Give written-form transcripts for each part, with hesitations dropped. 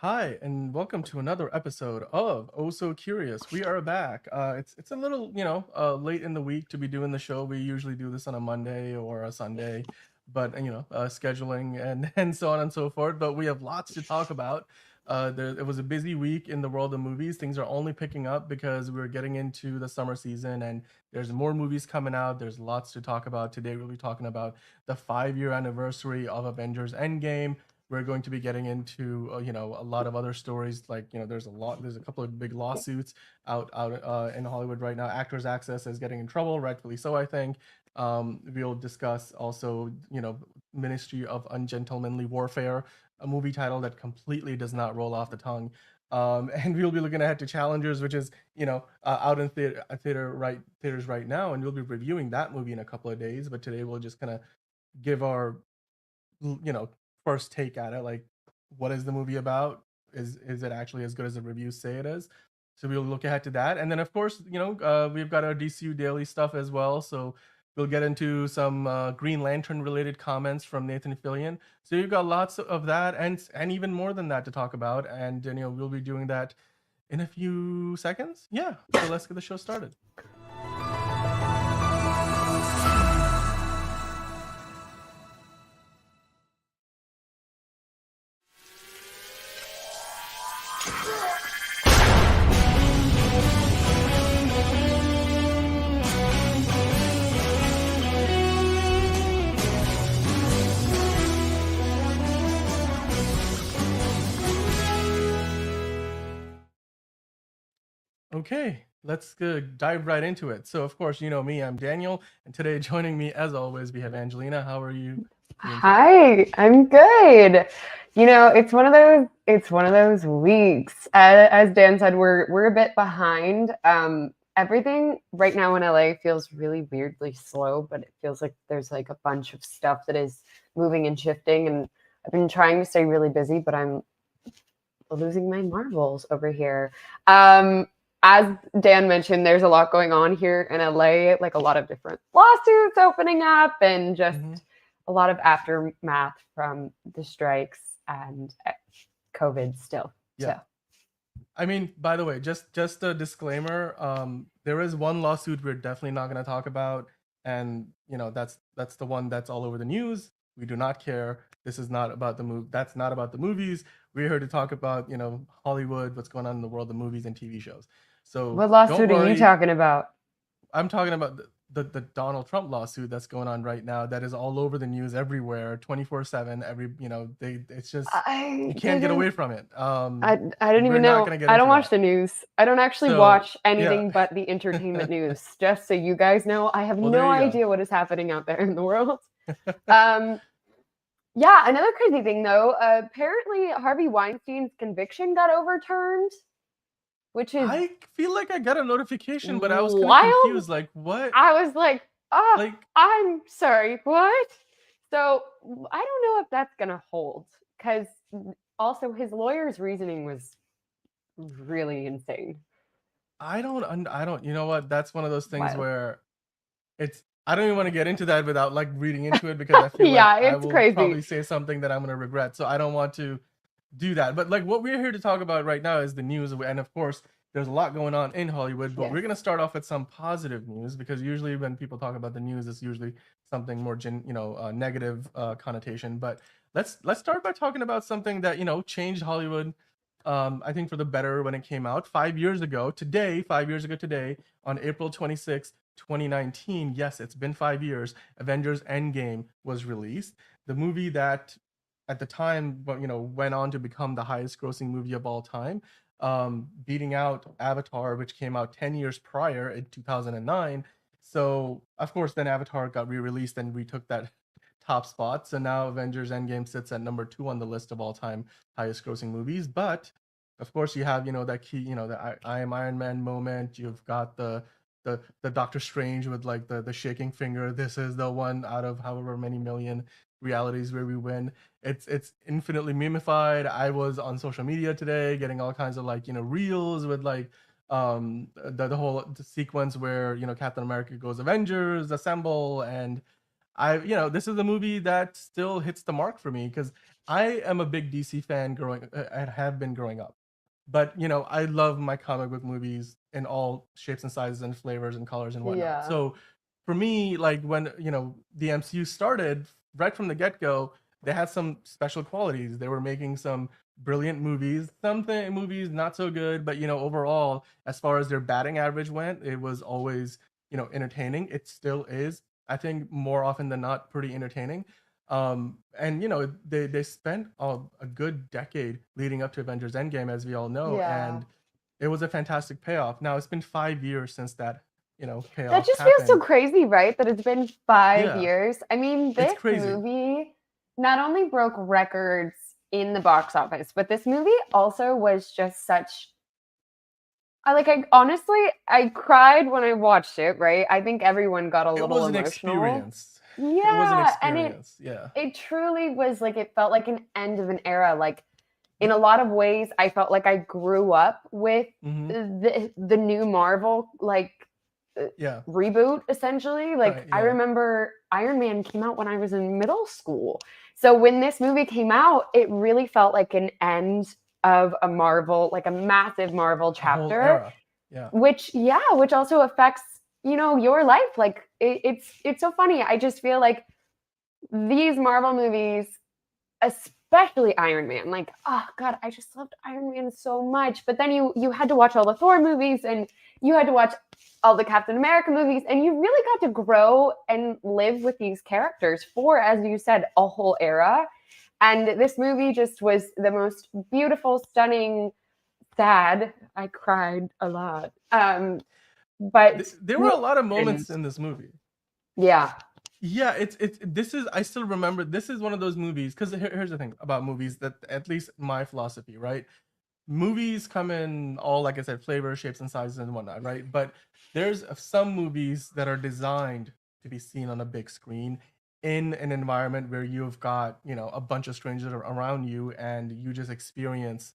Hi, and welcome to another episode of Oh So Curious. We are back. It's a little, late in the week to be doing the show. We usually do this on a Monday or a Sunday, but scheduling and and so on and so forth. But we have lots to talk about. It was a busy week in the world of movies. Things are only picking up because we're getting into the summer season, and there's more movies coming out. There's lots to talk about. Today we'll be talking about the 5-year anniversary of Avengers Endgame. We're going to be getting into a lot of other stories, like there's a couple of big lawsuits out in Hollywood right now. Actors Access is getting in trouble, rightfully so, I think. We'll discuss also Ministry of Ungentlemanly Warfare, a movie title that completely does not roll off the tongue. And we'll be looking ahead to Challengers, which is out in theaters right now, and we'll be reviewing that movie in a couple of days. But today we'll just kind of give our first take at it. Like, what is the movie about? Is it actually as good as the reviews say it is? So we'll look ahead to that, and then of course we've got our DCU daily stuff as well. So we'll get into some Green Lantern related comments from Nathan Fillion. So you've got lots of that, and even more than that to talk about, and we'll be doing that in a few seconds. Yeah, so let's get the show started. Okay, let's dive right into it. So, of course, you know me, I'm Daniel, and today joining me, as always, we have Angelina. How are you doing today? Hi, I'm good. It's one of those weeks. As Dan said, we're a bit behind. Everything right now in LA feels really weirdly slow, but it feels like there's like a bunch of stuff that is moving and shifting. And I've been trying to stay really busy, but I'm losing my marbles over here. As Dan mentioned, there's a lot going on here in LA, like a lot of different lawsuits opening up and just a lot of aftermath from the strikes and COVID still. Yeah. So. I mean, by the way, just a disclaimer. There is one lawsuit we're definitely not going to talk about, and that's the one that's all over the news. We do not care. This is not about the move. That's not about the movies. We're here to talk about Hollywood, what's going on in the world of movies and TV shows. So What don't lawsuit are you worry. talking about? I'm talking about the Donald Trump lawsuit that's going on right now. That is all over the news everywhere, 24/7. It's just you can't get away from it. I don't We're even not know. gonna get I don't into watch that. the news. I don't actually So watch yeah. anything but the entertainment news. Just so you guys know, I have Well, no there you idea what is happening out there in the world. Um, yeah, another crazy thing though, apparently Harvey Weinstein's conviction got overturned, which is I feel like I got a notification, but I was kind of wild. confused. Like, what? I was like, oh, Like, I'm sorry, what? So I don't know if that's gonna hold because also his lawyer's reasoning was really insane. I don't. You know what? That's one of those things Wild. where I don't even want to get into that without like reading into it, because I feel like Yeah, I it's will crazy. probably say something that I'm gonna regret. So I don't want to do that. But like, what we're here to talk about right now is the news, and of course there's a lot going on in Hollywood, but Yes. we're going to start off with some positive news, because usually when people talk about the news, it's usually something more negative connotation. But let's start by talking about something that changed Hollywood, I think for the better, when it came out 5 years ago today. 5 years ago today, on April 26th, 2019. Yes, it's been 5 years. Avengers Endgame was released, the movie that at the time, went on to become the highest grossing movie of all time, beating out Avatar, which came out 10 years prior in 2009. So, of course, then Avatar got re-released and we took that top spot. So now Avengers Endgame sits at number 2 on the list of all-time highest grossing movies. But of course, you have that key, the I am Iron Man moment. You've got the Doctor Strange with like the shaking finger. This is the one out of however many million realities where we win. It's infinitely memified. I was on social media today getting all kinds of like reels with like the whole sequence where Captain America goes Avengers assemble, and this is a movie that still hits the mark for me, because I am a big DC fan I have been growing up. But, I love my comic book movies in all shapes and sizes and flavors and colors and whatnot. Yeah. So for me, like when, the MCU started right from the get-go, they had some special qualities. They were making some brilliant movies, movies not so good, but overall, as far as their batting average went, it was always, entertaining. It still is. I think more often than not, pretty entertaining. And they spent a good decade leading up to Avengers Endgame, as we all know, Yeah. and it was a fantastic payoff. Now it's been 5 years since that That payoff just feels so happened. crazy, right? That it's been five Yeah, years. I mean, it's this crazy. movie not only broke records in the box office, but this movie also was just such. I honestly, I cried when I watched it, right? I think everyone got a It little was an emotional. experience. It was an Yeah, and it experience. Yeah. it truly was like it felt like an end of an era. Like in a lot of ways, I felt like I grew up with Mm-hmm. the new Marvel Yeah. reboot essentially. Like Right. I Yeah. remember Iron Man came out when I was in middle school. So when this movie came out, it really felt like an end of a Marvel, like a massive Marvel A whole chapter, era. Yeah. which also affects, your life. Like it's so funny. I just feel like these Marvel movies, especially Iron Man. Like, oh god, I just loved Iron Man so much. But then you had to watch all the Thor movies and you had to watch all the Captain America movies, and you really got to grow and live with these characters for, as you said, a whole era. And this movie just was the most beautiful, stunning, sad. I cried a lot. But There were movie a lot of and moments in this movie. yeah, Yeah, it's this is I still remember this is one of those movies because here's the thing about movies that at least my philosophy, right? Movies come in all, like I said, flavors, shapes, and sizes and whatnot, right? But there's some movies that are designed to be seen on a big screen in an environment where you've got a bunch of strangers around you and you just experience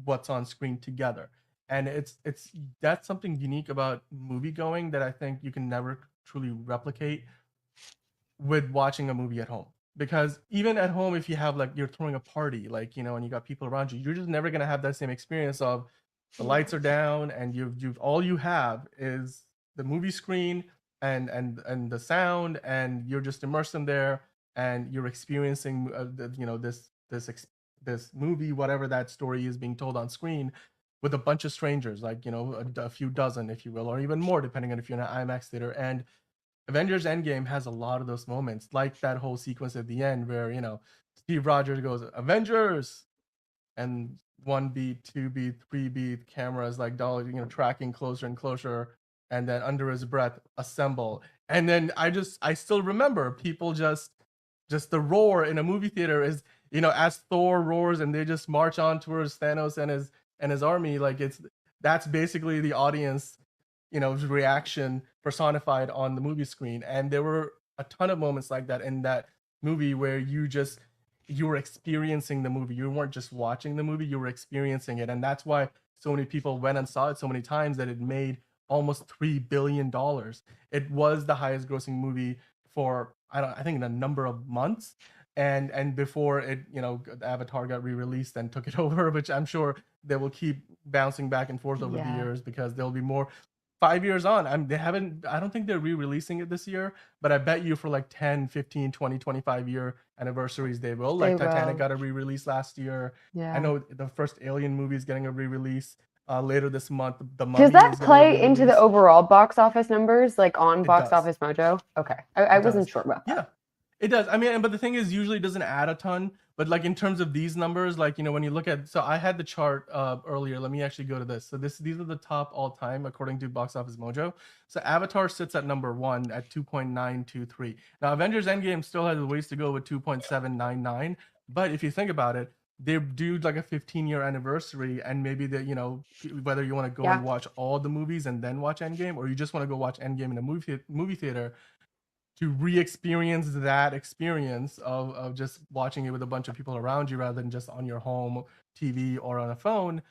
what's on screen together. And it's that's something unique about movie going that I think you can never truly replicate with watching a movie at home, because even at home, if you have, like, you're throwing a party, like, and you got people around you, you're just never going to have that same experience of the lights are down and you've all you have is the movie screen and the sound, and you're just immersed in there, and you're experiencing this movie, whatever that story is being told on screen, with a bunch of strangers, like, a few dozen, if you will, or even more, depending on if you're in an IMAX theater. And Avengers Endgame has a lot of those moments, like that whole sequence at the end where, Steve Rogers goes, Avengers, and one beat, two beat, three beat, cameras like dolly, tracking closer and closer, and then under his breath, assemble. And then I still remember people just the roar in a movie theater is, as Thor roars and they just march on towards Thanos and his army, like that's basically the audience, reaction personified on the movie screen. And there were a ton of moments like that in that movie where you were experiencing the movie. You weren't just watching the movie, you were experiencing it. And that's why so many people went and saw it so many times that it made almost $3 billion. It was the highest grossing movie for I think in a number of months. And before it, Avatar got re-released and took it over, which I'm sure they will keep bouncing back and forth over the yeah. years, because there'll be more. 5 years on, they haven't, I don't think they're re-releasing it this year, but I bet you for like 10, 15, 20, 25 year anniversaries they will. They Like Titanic will. got a re-release last year. I Yeah. know the first Alien movie is getting a re-release later this month. The Does Mummy that is getting a play into the re-release. overall box office numbers, like on It Box does. Office Mojo? Okay. I It wasn't does. sure about that. Yeah, it does. I mean, but the thing is, usually it doesn't add a ton. But like in terms of these numbers, like, when you look at, so I had the chart earlier. Let me actually go to this. So these are the top all time according to Box Office Mojo. So Avatar sits at number one at 2.923. Now Avengers Endgame still has a ways to go with 2.799. But if you think about it, they do like a 15-year anniversary, and maybe whether you want to go Yeah. and watch all the movies and then watch Endgame, or you just want to go watch Endgame in a movie theater to re-experience that experience of just watching it with a bunch of people around you rather than just on your home TV or on a phone.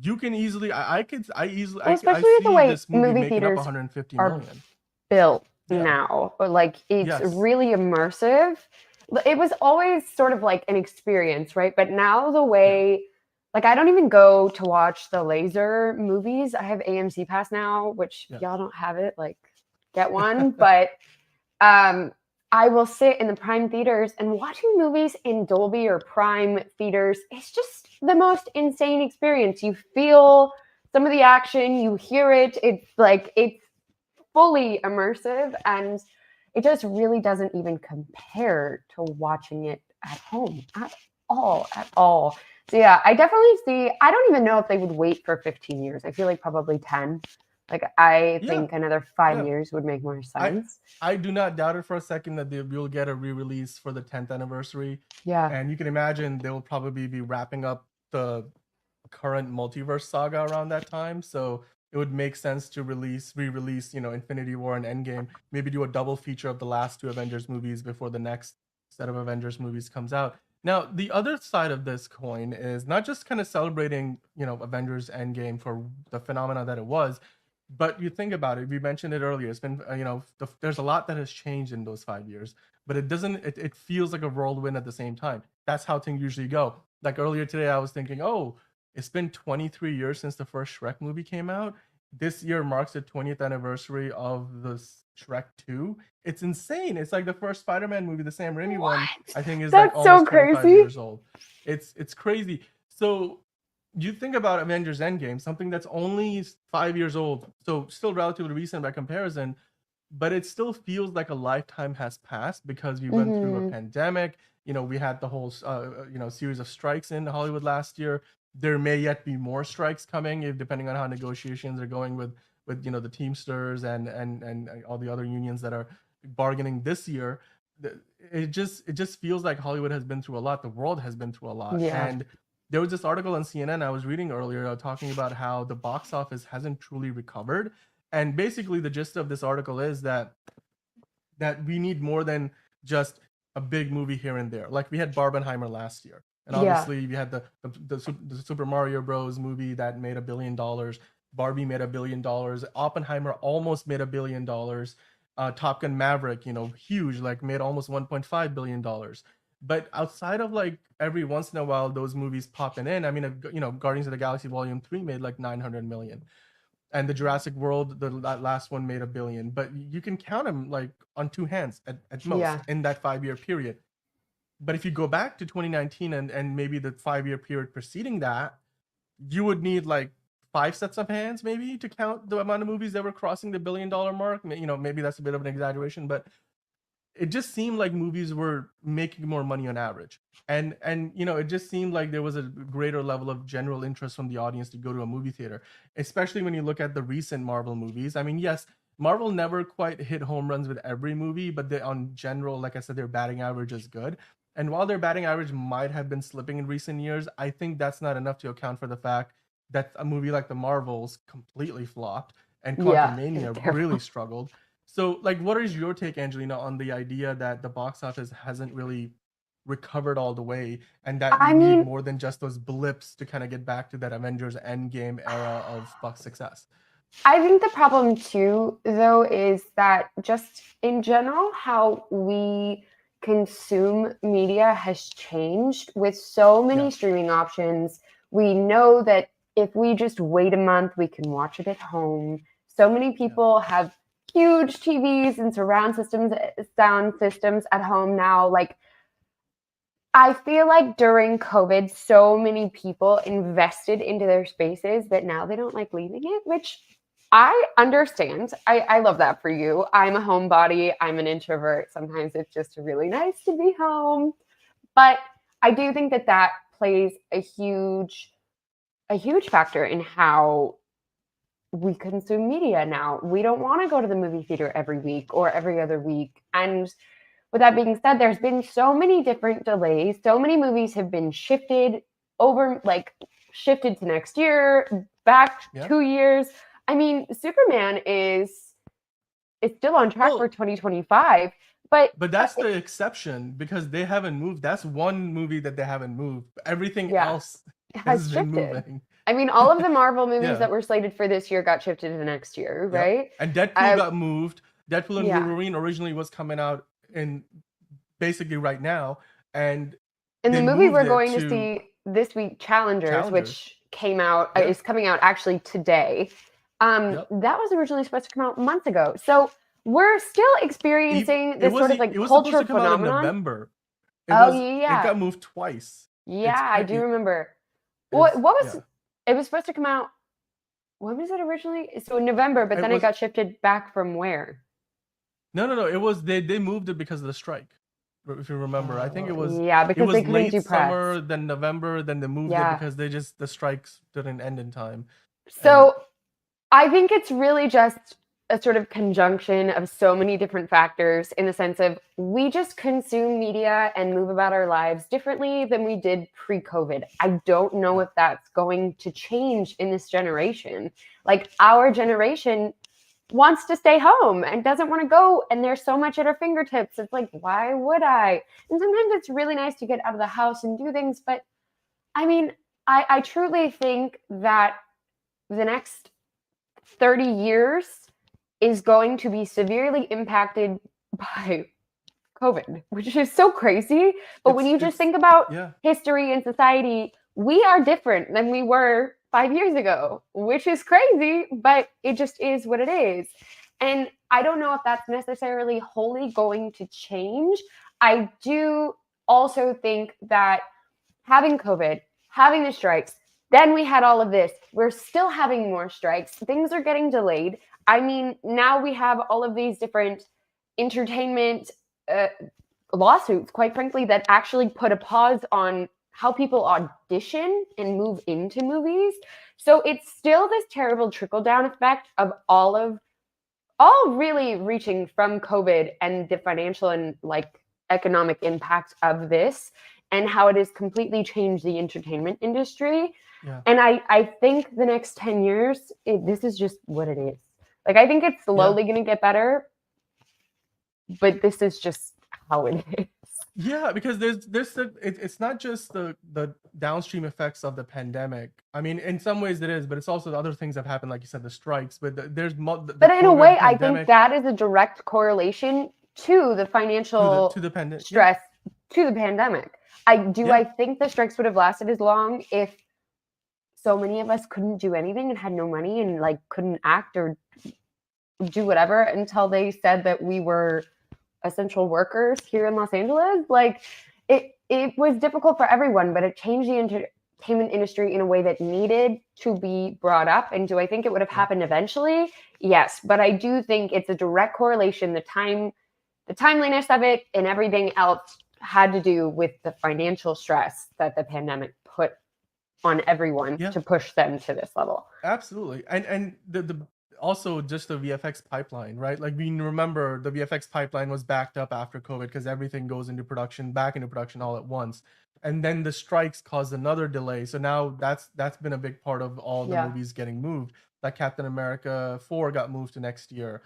You can easily, Well, I especially with the see way this movie movie making up theaters 150 are million. built Yeah. now. Like it's Yes. really immersive. it was always sort of like an experience, right? But now the Yeah, way, like, I don't even go to watch the laser movies. I have AMC Pass now, which yeah, y'all don't have it. Like, get one. But um, I will sit in the Prime theaters, and watching movies in Dolby or Prime theaters is just the most insane experience. You feel some of the action, you hear it. It's like it's fully immersive, and it just really doesn't even compare to watching it at home at all. So yeah, I definitely see. I don't even know if they would wait for 15 years. I feel like probably 10. Like, I yeah, think another 5 yeah. years would make more I sense. I do not doubt it for a second that they will get a re-release for the 10th anniversary, Yeah. and you can imagine they will probably be wrapping up the current multiverse saga around that time. So it would make sense to re-release, Infinity War and Endgame. Maybe do a double feature of the last two Avengers movies before the next set of Avengers movies comes out. Now, the other side of this coin is not just kind of celebrating, Avengers Endgame for the phenomena that it was, but you think about it. We mentioned it earlier. It's been, there's a lot that has changed in those 5 years, but it doesn't. It feels like a whirlwind at the same time. That's how things usually go. Like earlier today, I was thinking, oh, it's been 23 years since the first Shrek movie came out. This year marks the 20th anniversary of the Shrek 2. It's insane. It's like the first Spider-Man movie, the Sam Raimi one, What? I think is like That's so almost 25 crazy. years old. It's crazy. So you think about Avengers Endgame, something that's only 5 years old, so still relatively recent by comparison, but it still feels like a lifetime has passed because we went through a Hmm. pandemic. We had the whole series of strikes in Hollywood last year. There may yet be more strikes coming, depending on how negotiations are going with the Teamsters and all the other unions that are bargaining this year. It just feels like Hollywood has been through a lot. The world has been through a lot, Yeah. and there was this article on CNN I was reading earlier talking about how the box office hasn't truly recovered. And basically, the gist of this article is that we need more than just a big movie here and there. Like we had Barbenheimer last year, and Yeah. obviously we had the Super Mario Bros. Movie that made $1 billion. Barbie made $1 billion. Oppenheimer almost made $1 billion. Top Gun Maverick, huge, like made almost $1.5 billion. But outside of like every once in a while those movies popping in, I mean, Guardians of the Galaxy Volume 3 made like 900 million, and the Jurassic World, that last one made $1 billion. But you can count them like on two hands at most Yeah. in that 5 year period. But if you go back to 2019 and maybe the 5 year period preceding that, you would need like five sets of hands maybe to count the amount of movies that were crossing the $1 billion mark. Maybe that's a bit of an exaggeration, but it just seemed like movies were making more money on average, and it just seemed like there was a greater level of general interest from the audience to go to a movie theater, especially when you look at the recent Marvel movies. I mean, yes, Marvel never quite hit home runs with every movie, but they, on general, like I said, their batting average is good. And while their batting average might have been slipping in recent years, I think that's not enough to account for the fact that a movie like the Marvels completely flopped and Yeah. It's Quantumania really terrible. struggled. So, like, what is your take, Angelina, on the idea that the box office hasn't really recovered all the way, and that we I need mean, more than just those blips to kind of get back to that Avengers Endgame era of success? I think the problem too, though, is that just in general, how we consume media has changed with so many Yeah, streaming options. We know that if we just wait a month, we can watch it at home. So many yeah, people have huge TVs and surround systems, sound systems at home now. Like, I feel like during COVID, so many people invested into their spaces that now they don't like leaving it, which I understand. I love that for you. I'm a homebody, I'm an introvert. Sometimes it's just really nice to be home. But I do think that that plays a huge factor in how we consume media now. We don't want to go to the movie theater every week or every other week. And with that being said, there's been so many different delays. So many movies have been shifted over, like shifted to next year, back yeah. 2 years. I mean, Superman is still on track for Well, 2025, but but that's the exception because they haven't moved. That's one movie that they haven't moved. Everything yeah, else it has has been shifted. moving. I mean, all of the Marvel movies Yeah. that were slated for this year got shifted to next year, Yep. right? And Deadpool Uh, got moved. Deadpool and yeah, Wolverine originally was coming out in basically right now, and And the they movie moved we're it going to to see this week, Challengers, Challengers. which came out Yeah. is coming out actually today. Yep. That was originally supposed to come out months ago. So we're still experiencing It this was sort of it like was supposed culture to come out in phenomenon. November. Oh yeah, It yeah, got moved twice. It's yeah. I do crazy. remember. It's What was yeah. it was supposed to come out? When was it originally? So in November, but It then it was got shifted back from where? no. It was they moved it because of the strike. If you remember, I think Oh yeah, it because they was couldn't late do press. summer, then November, then they moved it Yeah. because the strikes didn't end in time. And So I think it's really just a sort of conjunction of so many different factors in the sense of we just consume media and move about our lives differently than we did pre COVID. I don't know yeah, if that's going to change in this generation. Like our generation wants to stay home and doesn't want to go, and there's so much at our fingertips. It's like, why would I? And sometimes it's really nice to get out of the house and do things, but I mean, I truly think that the next 30 years is going to be severely impacted by COVID, which is so crazy. But when you just it's think about yeah. history and society, we are different than we were 5 years ago, which is crazy, but it just is what it is. And I don't know if that's necessarily wholly going to change. I do also think that having COVID, having the strikes, then we had all of this. We're still having more strikes. Things are getting delayed. I mean, now we have all of these different entertainment uh, lawsuits, quite frankly, that actually put a pause on how people audition and move into movies. So it's still this terrible trickle down effect of all really reaching from COVID and the financial and like economic impact of this and how it has completely changed the entertainment industry. Yeah. And I think the next 10 years, this is just what it is. Like, I think it's Yeah. slowly going to get better, but this is just how it is. Yeah, because it's not just the downstream effects of the pandemic. I mean, in some ways it is, but it's also the other things that have happened, like you said, the strikes. But the But in a COVID way, I think pandemic that is a direct correlation to the to financial the pandemic. Yeah, stress to the pandemic. I yeah, think the strikes would have lasted as long if so many of us couldn't do anything and had no money and like couldn't act or do whatever until they said that we were essential workers here in Los Angeles. Like it was difficult for everyone, but it changed the entertainment industry in a way that needed to be brought up. And do I think it would have yeah. happened eventually? Yes, but I do think it's a direct correlation. The timeliness of it and everything else had to do with the financial stress that the pandemic put on everyone Yeah. to push them to this level. Absolutely. And the also just the VFX pipeline, right? Like we remember the VFX pipeline was backed up after COVID because everything goes into production, back into production all at once. And then the strikes caused another delay. So now that's been a big part of all the Yeah. movies getting moved. Like Captain America 4 got moved to next year.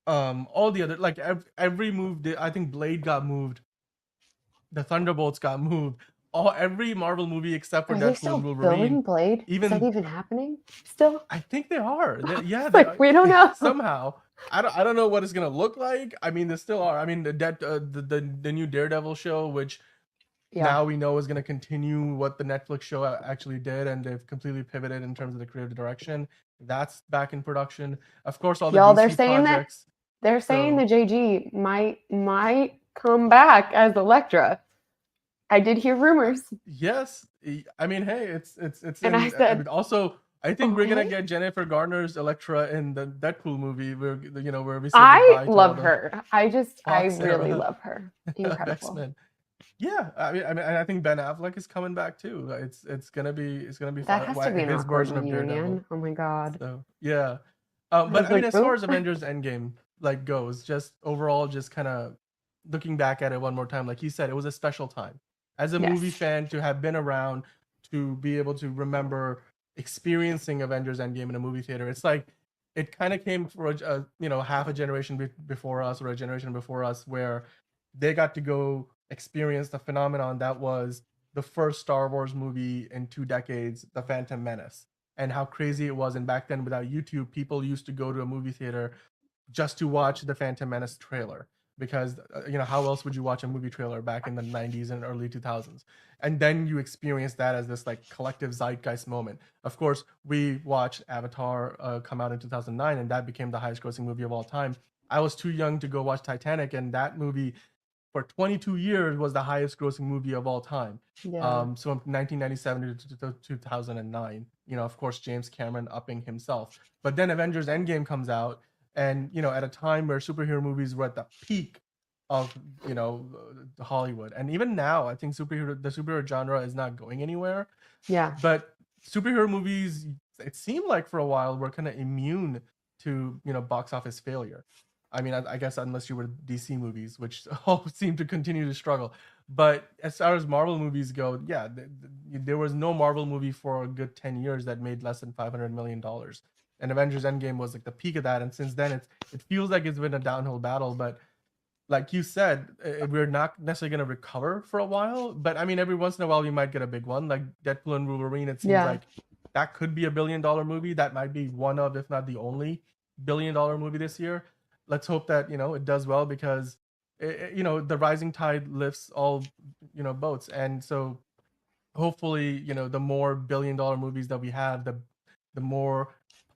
All the other like every move I think Blade got moved, the Thunderbolts got moved. Every Marvel movie except for Are they Deadpool and still Wolverine, filming Blade? Is that even even happening still? I think they are. Yeah, they Like are. we don't know. Somehow. I don't know what it's gonna look like. I mean, they still are. I mean, the new Daredevil show, which Yeah. now we know is gonna continue what the Netflix show actually did, and they've completely pivoted in terms of the creative direction. That's back in production. Of course, all the Y'all, DC projects. they're saying So the JG might come back as Elektra. I did hear rumors. yes, I mean, hey, it's And I in. I said, mean, also, I think we're gonna okay. get Jennifer Garner's Elektra in the Deadpool movie, where we say I goodbye to all love the her. I Fox really era love her. X Incredible. Men. Yeah, and I think Ben Affleck is coming back too. It's gonna be That fun. has to be an His awkward version of Daredevil. reunion. Oh my God. So yeah, I but was I mean, like, as far oh, as Avengers Endgame like goes, just overall, just kind of looking back at it one more time, like you said, it was a special time as a movie yes. fan to have been around, to be able to remember experiencing Avengers Endgame in a movie theater. It's like it kind of came for half a generation before us or a generation before us where they got to go experience the phenomenon that was the first Star Wars movie in 2 decades, The Phantom Menace, and how crazy it was. And back then, without YouTube, people used to go to a movie theater just to watch the Phantom Menace trailer. because how else would you watch a movie trailer back in the 90s and early 2000s? And then you experience that as this like collective zeitgeist moment. Of course, we watched Avatar come out in 2009, and that became the highest grossing movie of all time. I was too young to go watch Titanic, and that movie for 22 years was the highest grossing movie of all time. Yeah. So from 1997 to 2009, of course, James Cameron upping himself. But then Avengers Endgame comes out, and at a time where superhero movies were at the peak of Hollywood, and even now, I think the superhero genre is not going anywhere. Yeah. But superhero movies, it seemed like for a while, were kind of immune to box office failure. I mean, I guess unless you were DC movies, which all seem to continue to struggle. But as far as Marvel movies go, yeah, there was no Marvel movie for a good 10 years that made less than $500 million. And Avengers Endgame was like the peak of that. And since then, it feels like it's been a downhill battle. But like you said, we're not necessarily going to recover for a while. But I mean, every once in a while, we might get a big one. Like Deadpool and Wolverine, it seems like that could be $1 billion movie. That might be one of, if not the only $1 billion movie this year. Let's hope that it does well, because the rising tide lifts all boats. And so hopefully the more $1 billion movies that we have, the more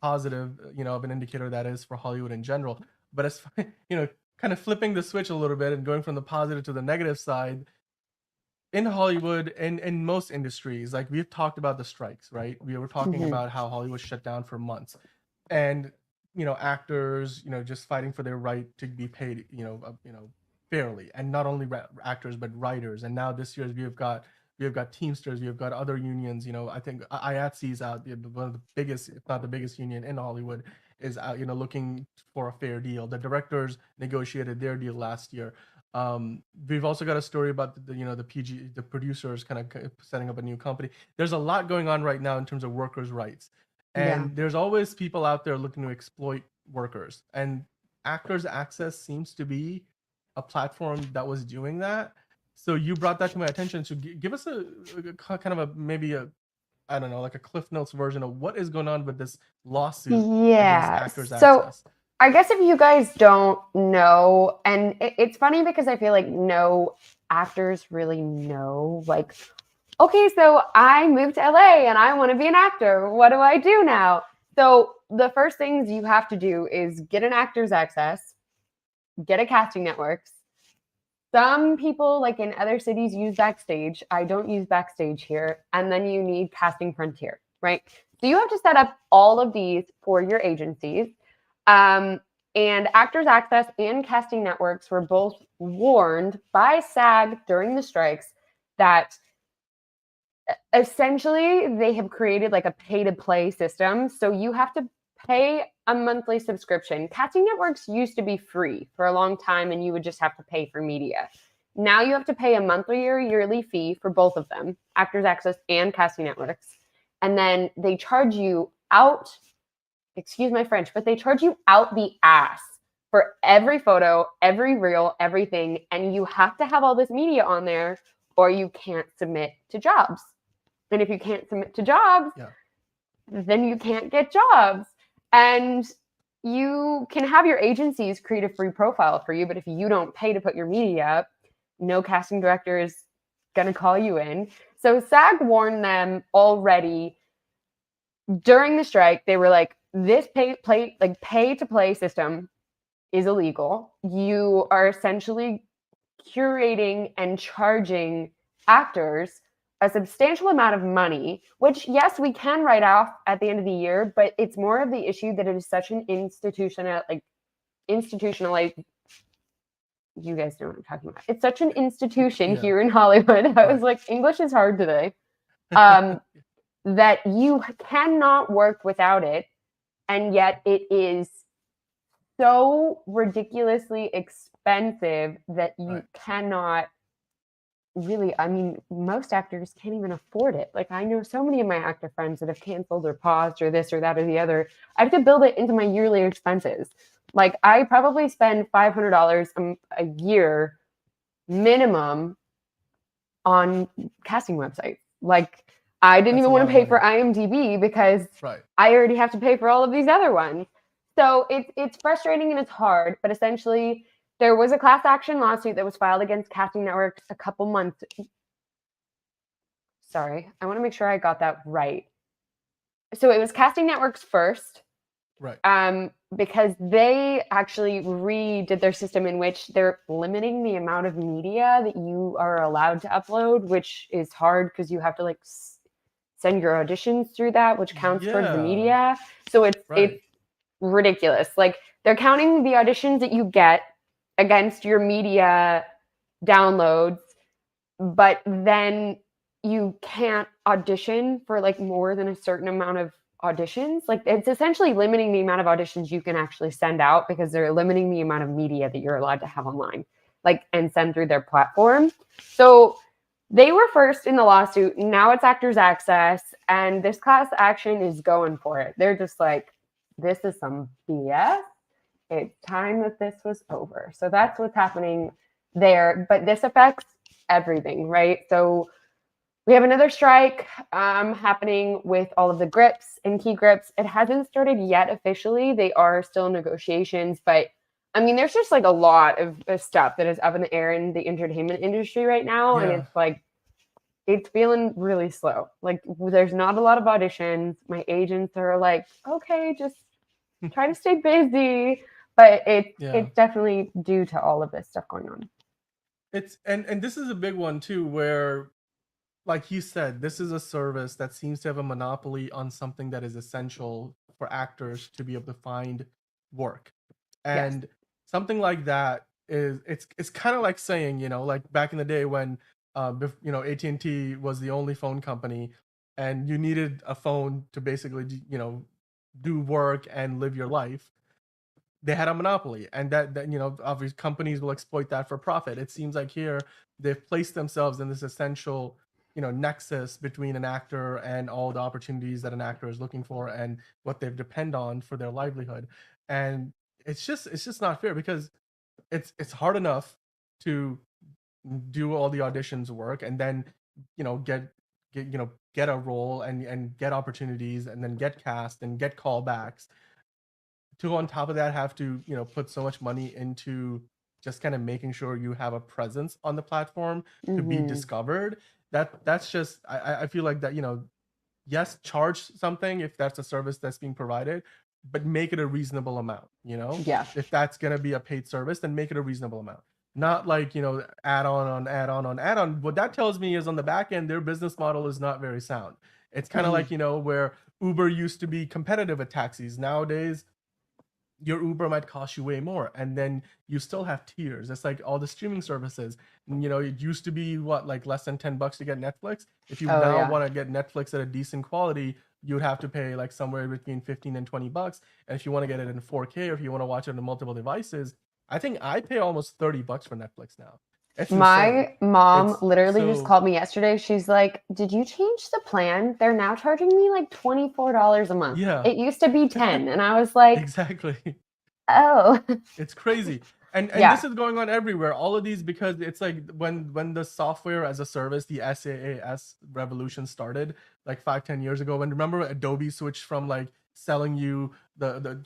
positive of an indicator that is for Hollywood in general. But as kind of flipping the switch a little bit and going from the positive to the negative side, in Hollywood and in most industries, like we've talked about the strikes, right? We were talking about how Hollywood shut down for months, and actors, just fighting for their right to be paid, fairly, and not only actors but writers. And now this year we have got Teamsters, we have got other unions. I think IATSE's out, one of the biggest, if not the biggest union in Hollywood, is out, looking for a fair deal. The directors negotiated their deal last year. We've also got a story about the producers kind of setting up a new company. There's a lot going on right now in terms of workers' rights. And there's always people out there looking to exploit workers. And Actors Access seems to be a platform that was doing that. So you brought that to my attention. So give us a kind of I don't know, like a Cliff Notes version of what is going on with this lawsuit against Actors Access. I guess if you guys don't know, and it's funny because I feel like no actors really know, like, okay, so I moved to LA and I want to be an actor. What do I do now? So the first things you have to do is get an Actors Access, get a casting networks. Some people, like in other cities, use Backstage. I don't use Backstage here. And then you need Casting Frontier, right? So you have to set up all of these for your agencies. And Actors Access and Casting Networks were both warned by SAG during the strikes that essentially they have created like a pay-to-play system. So you have to pay a monthly subscription. Casting Networks used to be free for a long time, and you would just have to pay for media. Now you have to pay a monthly or yearly fee for both of them, Actors Access and Casting Networks. And then they charge you out, excuse my French, but they charge you out the ass for every photo, every reel, everything. And you have to have all this media on there or you can't submit to jobs. And if you can't submit to jobs, then you can't get jobs. And you can have your agencies create a free profile for you, but if you don't pay to put your media up, no casting director is going to call you in. So SAG warned them already during the strike. They were like, this pay to play system is illegal. You are essentially curating and charging actors a substantial amount of money, which, yes, we can write off at the end of the year, but it's more of the issue that it is such an institutionalized, you guys know what I'm talking about. It's such an institution here in Hollywood. I was like, English is hard today. That you cannot work without it. And yet it is so ridiculously expensive that you cannot really, I mean, most actors can't even afford it. Like, I know so many of my actor friends that have canceled or paused or this or that or the other. I have to build it into my yearly expenses. Like, I probably spend $500 a year minimum on casting websites. Like, I didn't even want to pay for IMDb because I already have to pay for all of these other ones. So it's frustrating and it's hard, but essentially There was a class action lawsuit that was filed against casting networks a couple months. Sorry, I want to make sure I got that right. So it was casting networks first, Right. because they actually redid their system in which they're limiting the amount of media that you are allowed to upload, which is hard because you have to like send your auditions through that, which counts towards the Yeah. media. So Right. it's ridiculous. Like they're counting the auditions that you get against your media downloads, but then you can't audition for like more than a certain amount of auditions. Like it's essentially limiting the amount of auditions you can actually send out because they're limiting the amount of media that you're allowed to have online, like and send through their platform. So they were first in the lawsuit. Now it's Actors Access, and this class action is going for it. They're just like, this is some BS. It's time that this was over. So that's what's happening there. But this affects everything, right? So we have another strike happening with all of the grips and key grips. It hasn't started yet officially. They are still in negotiations, but I mean, there's just like a lot of stuff that is up in the air in the entertainment industry right now, and Yeah. it's like it's feeling really slow. Like there's not a lot of auditions. My agents are like, okay, just try to stay busy, but Yeah. it's definitely due to all of this stuff going on. It's and this is a big one too, where like you said, this is a service that seems to have a monopoly on something that is essential for actors to be able to find work. Yes. And something like that is it's kind of like saying, like back in the day when AT&T was the only phone company and you needed a phone to basically do work and live your life. They had a monopoly, and that obviously companies will exploit that for profit. It seems like here they've placed themselves in this essential nexus between an actor and all the opportunities that an actor is looking for and what they depend on for their livelihood. And it's just not fair, because it's hard enough to do all the auditions work and then get a role and get opportunities and then get cast and get callbacks, to on top of that have to put so much money into just kind of making sure you have a presence on the platform to be Mm-hmm. discovered. That's just, I feel like that, yes, charge something if that's a service that's being provided, but make it a reasonable amount. Yeah. If that's going to be a paid service, then make it a reasonable amount, not like add on add on add on. What that tells me is on the back end their business model is not very sound. It's kind of Mm-hmm. like where Uber used to be competitive with taxis. Nowadays your Uber might cost you way more, and then you still have tiers. It's like all the streaming services. It used to be what, like less than $10 to get Netflix. If you Oh now yeah. want to get Netflix at a decent quality, you'd have to pay like somewhere between 15 and $20. And if you want to get it in 4K, or if you want to watch it on multiple devices, I think I pay almost $30 for Netflix now. It's insane. My mom It's literally just so called me yesterday. She's like, "Did you change the plan? They're now charging me like $24 a month. yeah, It used to be 10." And I was like, exactly. "Oh." It's crazy. And Yeah. this is going on everywhere. All of these, because it's like when the software as a service, the SaaS revolution started like 5-10 years ago. When, remember, Adobe switched from like selling you the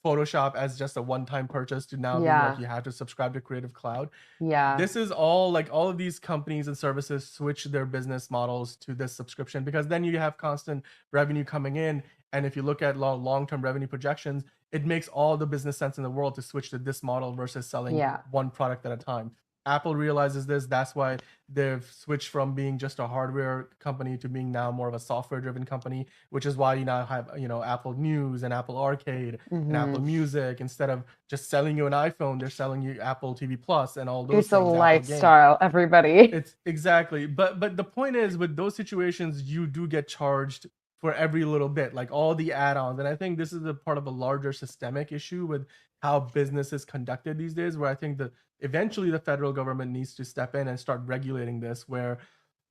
Photoshop as just a one-time purchase to now being like Yeah. you have to subscribe to Creative Cloud. Yeah. This is all, like, all of these companies and services switch their business models to this subscription, because then you have constant revenue coming in. And if you look at long-term revenue projections, it makes all the business sense in the world to switch to this model versus selling Yeah. one product at a time. Apple realizes this. That's why they've switched from being just a hardware company to being now more of a software driven company, which is why you now have Apple News and Apple Arcade and Apple Mm-hmm. Music. Instead of just selling you an iPhone, they're selling you Apple TV Plus and all those It's a things, Apple Game. lifestyle, everybody. It's exactly. But the point is, with those situations, you do get charged for every little bit, like all the add-ons. And I think this is a part of a larger systemic issue with how business is conducted these days, where I think that eventually the federal government needs to step in and start regulating this, where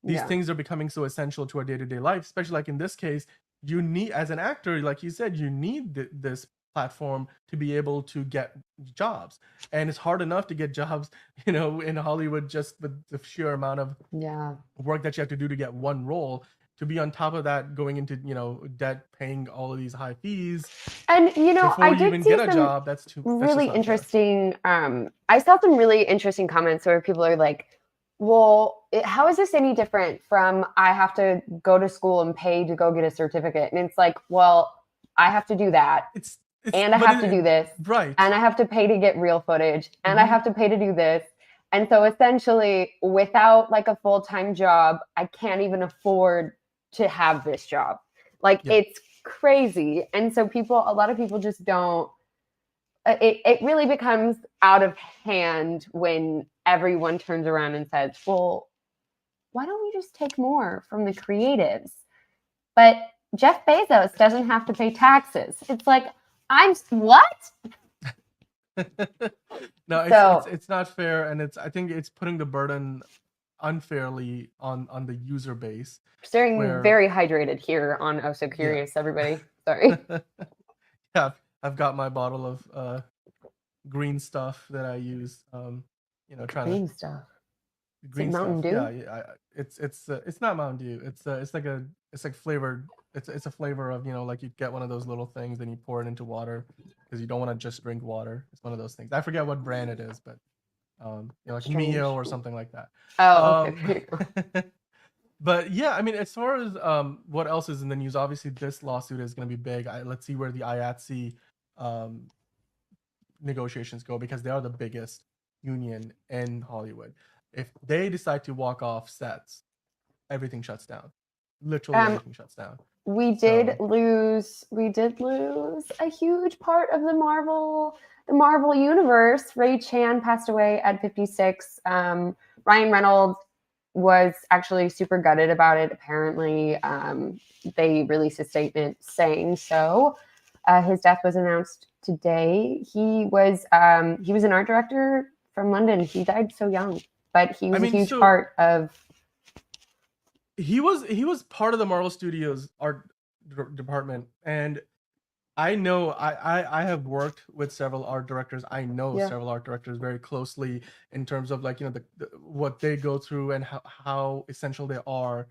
these Yeah. things are becoming so essential to our day-to-day life, especially like in this case. You need, as an actor, like you said, you need this platform to be able to get jobs. And it's hard enough to get jobs, you know, in Hollywood, just with the sheer amount of work that you have to do to get one role. To be on top of that, going into, you know, debt, paying all of these high fees And you know, before I you did even see get a some job, that's just really not fair. interesting. I saw some really interesting comments where people are like, "Well, how is this any different from I have to go to school and pay to go get a certificate?" And it's like, well, I have to do that, It's and I but have to do this, right. and I have to pay to get real footage, and I Mhm. have to pay to do this. And so essentially, without like a full-time job, I can't even afford to have this job. Like Yeah. it's crazy. And so a lot of people just don't, it really becomes out of hand when everyone turns around and says, well, why don't we just take more from the creatives? But Jeff Bezos doesn't have to pay taxes. It's like, I'm what? No, So it's not fair, and I think it's putting the burden unfairly on the user base. staying Where very hydrated here on Oh So yeah. Curious, everybody. Sorry. Yeah, I've got my bottle of green stuff that I use. You know, trying to Green stuff. Is it green Mountain stuff. Yeah, Dew? yeah. It's not Mountain Dew. It's like flavored. It's a flavor of, you know, like you get one of those little things and you pour it into water because you don't want to just drink water. It's one of those things. I forget what brand it is, but you know, like Strange. Mio or something like that. Oh, okay. Um, There you go. but yeah, I mean, as far as what else is in the news, obviously this lawsuit is going to be big. Let's see where the IATSE um, negotiations go, because they are the biggest union in Hollywood. If they decide to walk off sets, everything shuts down. Literally Um, everything shuts down. we did So lose a huge part of the Marvel universe. Ray Chan passed away at 56. Ryan Reynolds was actually super gutted about it. Apparently, they released a statement saying so. His death was announced today. He was an art director from London. He died so young, but he was I a mean, huge so part of. he was part of the Marvel Studios art department, and I know I have worked with several art directors. I know Yeah. several art directors very closely in terms of, like, you know, what they go through and how essential they are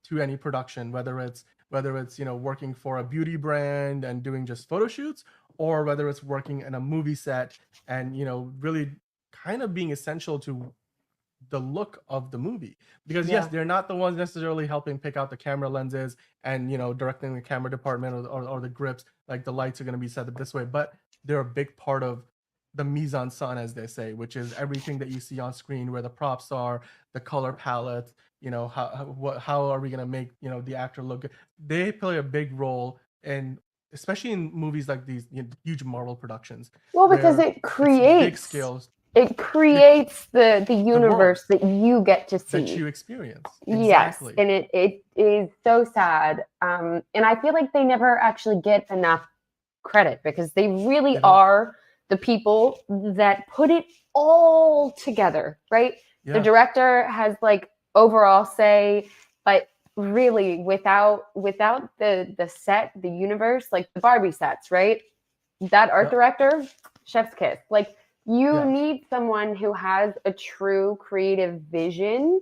to any production, whether it's, you know, working for a beauty brand and doing just photo shoots, or whether it's working in a movie set and, you know, really kind of being essential to the look of the movie. Because yes, Yeah. they're not the ones necessarily helping pick out the camera lenses and, you know, directing the camera department, or the grips, like the lights are going to be set up this way, but they're a big part of the mise en scène, as they say, which is everything that you see on screen, where the props are, the color palette, you know, how are we going to make, you know, the actor look good. They play a big role in, especially in movies like these, you know, huge Marvel productions, Well, because where it it's big creates scales, it the, creates the the world universe that you get to that see. you experience. Yes, Exactly. and it is so sad. And I feel like they never actually get enough credit because they really They don't. are the people that put it all together, right? The Yeah. director has like overall say, but really without the set, the universe, like the Barbie sets, right? That art Yep. director, chef's kiss. Like you Yeah. need someone who has a true creative vision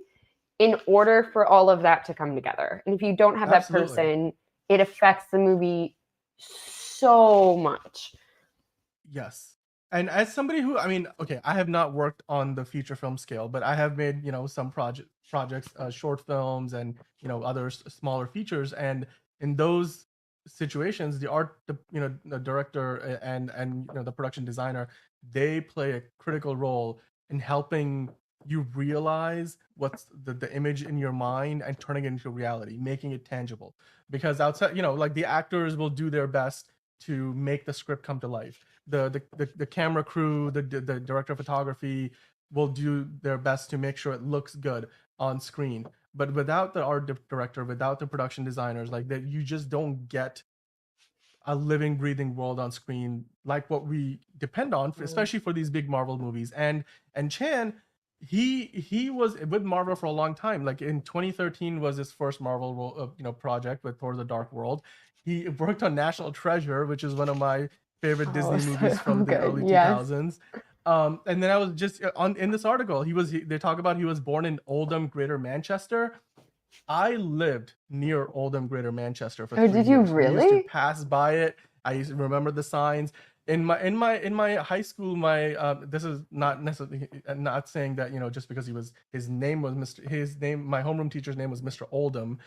in order for all of that to come together. And if you don't have that Absolutely. person, it affects the movie so much. Yes. And as somebody who, I mean, okay, I have not worked on the feature film scale, but I have made, you know, some projects, short films, and, you know, other smaller features. And in those situations, you know, the director, and you know, the production designer, they play a critical role in helping you realize what's the image in your mind and turning it into reality, making it tangible. Because outside, you know, like the actors will do their best to make the script come to life. The camera crew, the director of photography will do their best to make sure it looks good on screen. But without the art director, without the production designers, like that, you just don't get a living, breathing world on screen like what we depend on, especially for these big Marvel movies. And Chan, he was with Marvel for a long time. Like in 2013 was his first Marvel you know, project with Thor: The Dark World. He worked on National Treasure, which is one of my favorite Oh, Disney movies from the good. early Yes. 2000s. And then I was just in this article, they talk about he was born in Oldham, Greater Manchester. I lived near Oldham, Greater Manchester for Oh, 3 did you years. We used to really? pass by it. I used to remember the signs. In my high school, my this is not necessarily not saying that, just because his name was my homeroom teacher's name was Mr. Oldham.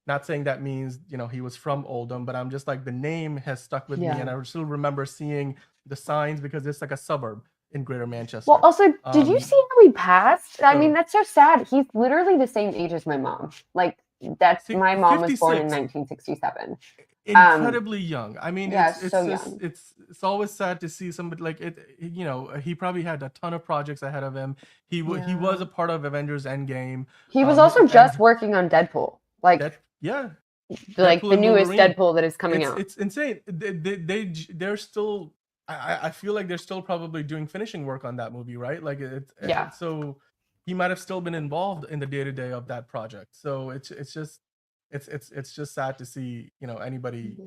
Not saying that means, he was from Oldham, but I'm just like, the name has stuck with me, Yeah. and I still remember seeing the signs because it's like a suburb in Greater Well, Manchester. also, did you see how he passed? I mean, So that's so sad. He's literally the same age as my mom. Like, that's my mom was born in 56. 1967. Incredibly young. I mean, Yeah, it's so just young. it's always sad to see somebody like it. He probably had a ton of projects ahead of him. He was Yeah. a part of Avengers Endgame. He was also just And working on Deadpool, like that yeah, like Deadpool the and newest Wolverine. Deadpool that is coming out. It's insane. They're still. I feel like they're still probably doing finishing work on that movie, right? Like Yeah. so he might have still been involved in the day to day of that project. So it's just it's just sad to see, anybody,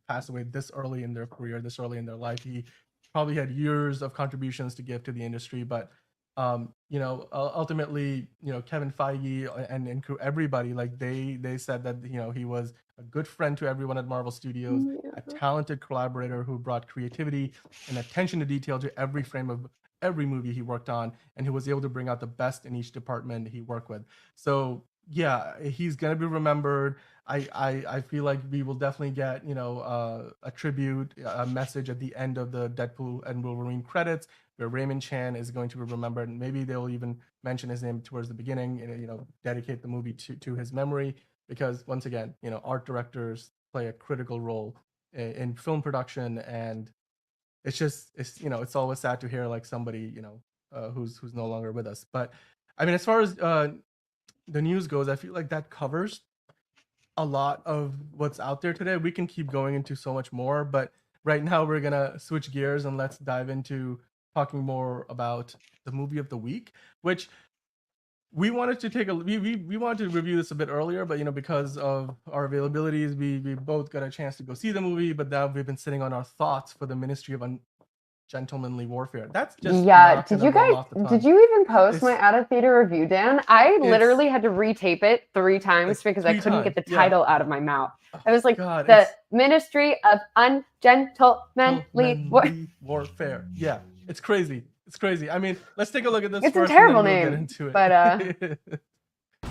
pass away this early in their career, this early in their life. He probably had years of contributions to give to the industry, but ultimately, Kevin Feige and everybody, like they said that, he was a good friend to everyone at Marvel Studios, a Yeah. talented collaborator who brought creativity and attention to detail to every frame of every movie he worked on, and who was able to bring out the best in each department he worked with. So yeah, he's gonna be remembered. I feel like we will definitely get, a tribute, a message at the end of the Deadpool and Wolverine credits, where Raymond Chan is going to be remembered, and maybe they'll even mention his name towards the beginning, dedicate the movie to his memory, because once again, art directors play a critical role in film production, and it's always sad to hear like somebody, who's no longer with us. But I mean, as far as the news goes, I feel like that covers a lot of what's out there today. We can keep going into so much more, but right now we're gonna switch gears and let's dive into talking more about the movie of the week, which we wanted to we wanted to review this a bit earlier, but because of our availabilities, we both got a chance to go see the movie, but now we've been sitting on our thoughts for the Ministry of Gentlemanly Warfare. That's just Yeah. not gonna roll off the Did tongue. you even post my It's out of theater review, Dan? I it's literally had to retape it 3 times like because I three couldn't get times. the Yeah. title out of my mouth. Oh, I was like, God, the it's Ministry of Ungentlemanly Gentlemanly Warfare. Yeah, it's crazy. It's crazy. I mean, let's take a look at this It's a first, and terrible then we'll get name, into but it.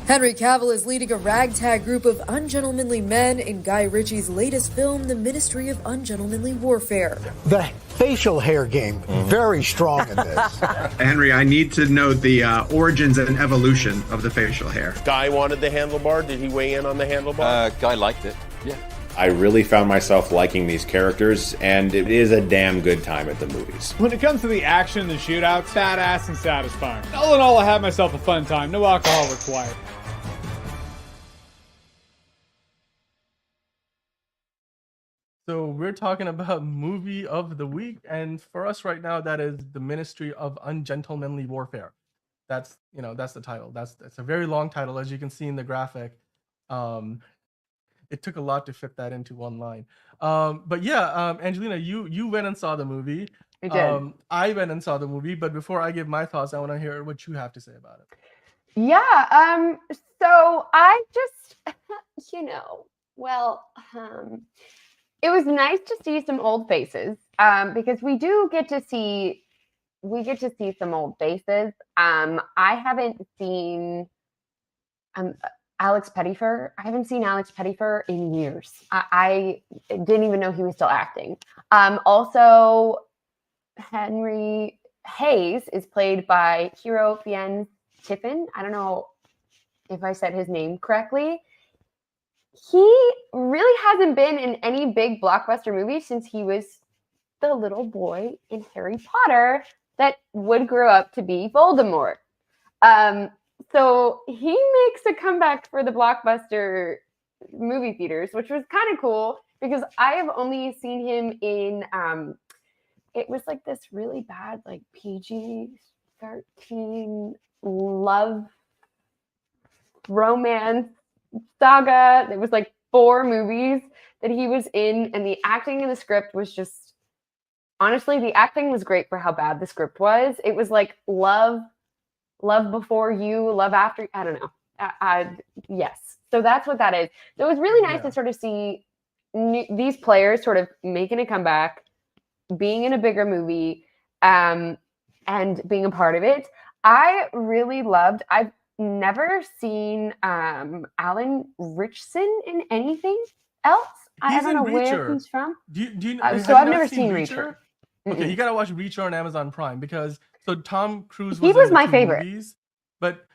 Henry Cavill is leading a ragtag group of ungentlemanly men in Guy Ritchie's latest film, The Ministry of Ungentlemanly Warfare. The facial hair game, very strong in this. Henry, I need to know the origins and evolution of the facial hair. Guy wanted the handlebar. Did he weigh in on the handlebar? Guy liked it. Yeah. I really found myself liking these characters, and it is a damn good time at the movies. When it comes to the action and the shootouts, badass and satisfying. All in all, I had myself a fun time. No alcohol required. So we're talking about movie of the week, and for us right now, that is The Ministry of Ungentlemanly Warfare. That's that's the title. That's a very long title, as you can see in the graphic. It took a lot to fit that into one line. But yeah, Angelina, you went and saw the movie. I did. I went and saw the movie, but before I give my thoughts, I want to hear what you have to say about it. Yeah. So I just, it was nice to see some old faces. Because we get to see some old faces. I haven't seen Alex Pettyfer. I haven't seen Alex Pettyfer in years. I didn't even know he was still acting. Also, Henry Hayes is played by Hero Fiennes Tiffin. I don't know if I said his name correctly. He really hasn't been in any big blockbuster movie since he was the little boy in Harry Potter that would grow up to be Voldemort. So he makes a comeback for the blockbuster movie theaters, which was kind of cool because I have only seen him in it was like this really bad like PG-13 love romance saga. It was like 4 movies that he was in, and the acting in the script was just, honestly, the acting was great for how bad the script was. It was like love before you, love after. I don't know. Yes. So that's what that is. So it was really nice to sort of see these players sort of making a comeback, being in a bigger movie, and being a part of it. I really loved. I've never seen Alan Ritchson in anything else. I don't know where he's from. Do you so I've never seen Reacher. Okay, you gotta watch Reacher on Amazon Prime because Tom Cruise He was in the my 2 favorite. movies, but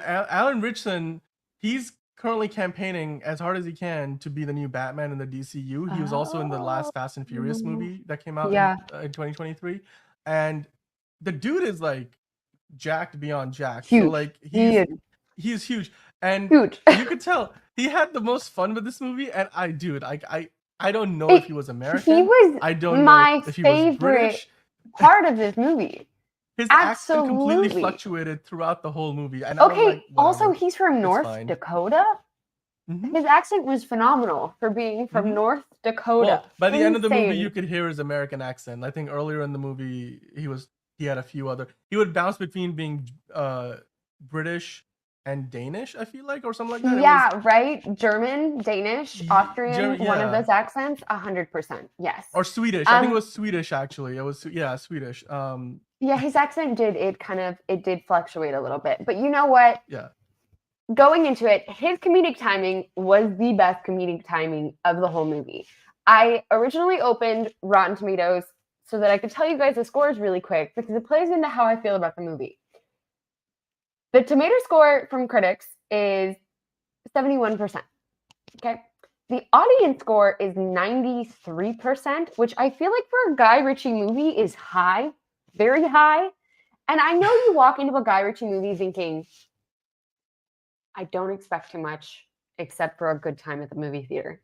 Alan Ritchson, he's currently campaigning as hard as he can to be the new Batman in the DCU. He was also in the last Fast and Furious movie that came out in 2023, and the dude is like jacked beyond jacked. Huge. So like he's huge, and huge. You could tell he had the most fun with this movie. And I don't know if he was American. He was I don't my know if he was favorite British. part of this movie. His accent completely fluctuated throughout the whole movie. And okay, I was like, also he's from North Dakota. Mm-hmm. His accent was phenomenal for being from North Dakota. Well, by the end of the movie, you could hear his American accent. I think earlier in the movie, he had a few other. He would bounce between being British and Danish, I feel like, or something like that. Yeah, right. German, Danish, Austrian, one of those accents, 100%. Yes. Or Swedish. I think it was Swedish actually. It was Swedish. Yeah, his accent did fluctuate a little bit. But you know what? Yeah. Going into it, his comedic timing was the best comedic timing of the whole movie. I originally opened Rotten Tomatoes so that I could tell you guys the scores really quick because it plays into how I feel about the movie. The tomato score from critics is 71%. Okay. The audience score is 93%, which I feel like for a Guy Ritchie movie is high, very high. And I know you walk into a Guy Ritchie movie thinking, I don't expect too much except for a good time at the movie theater.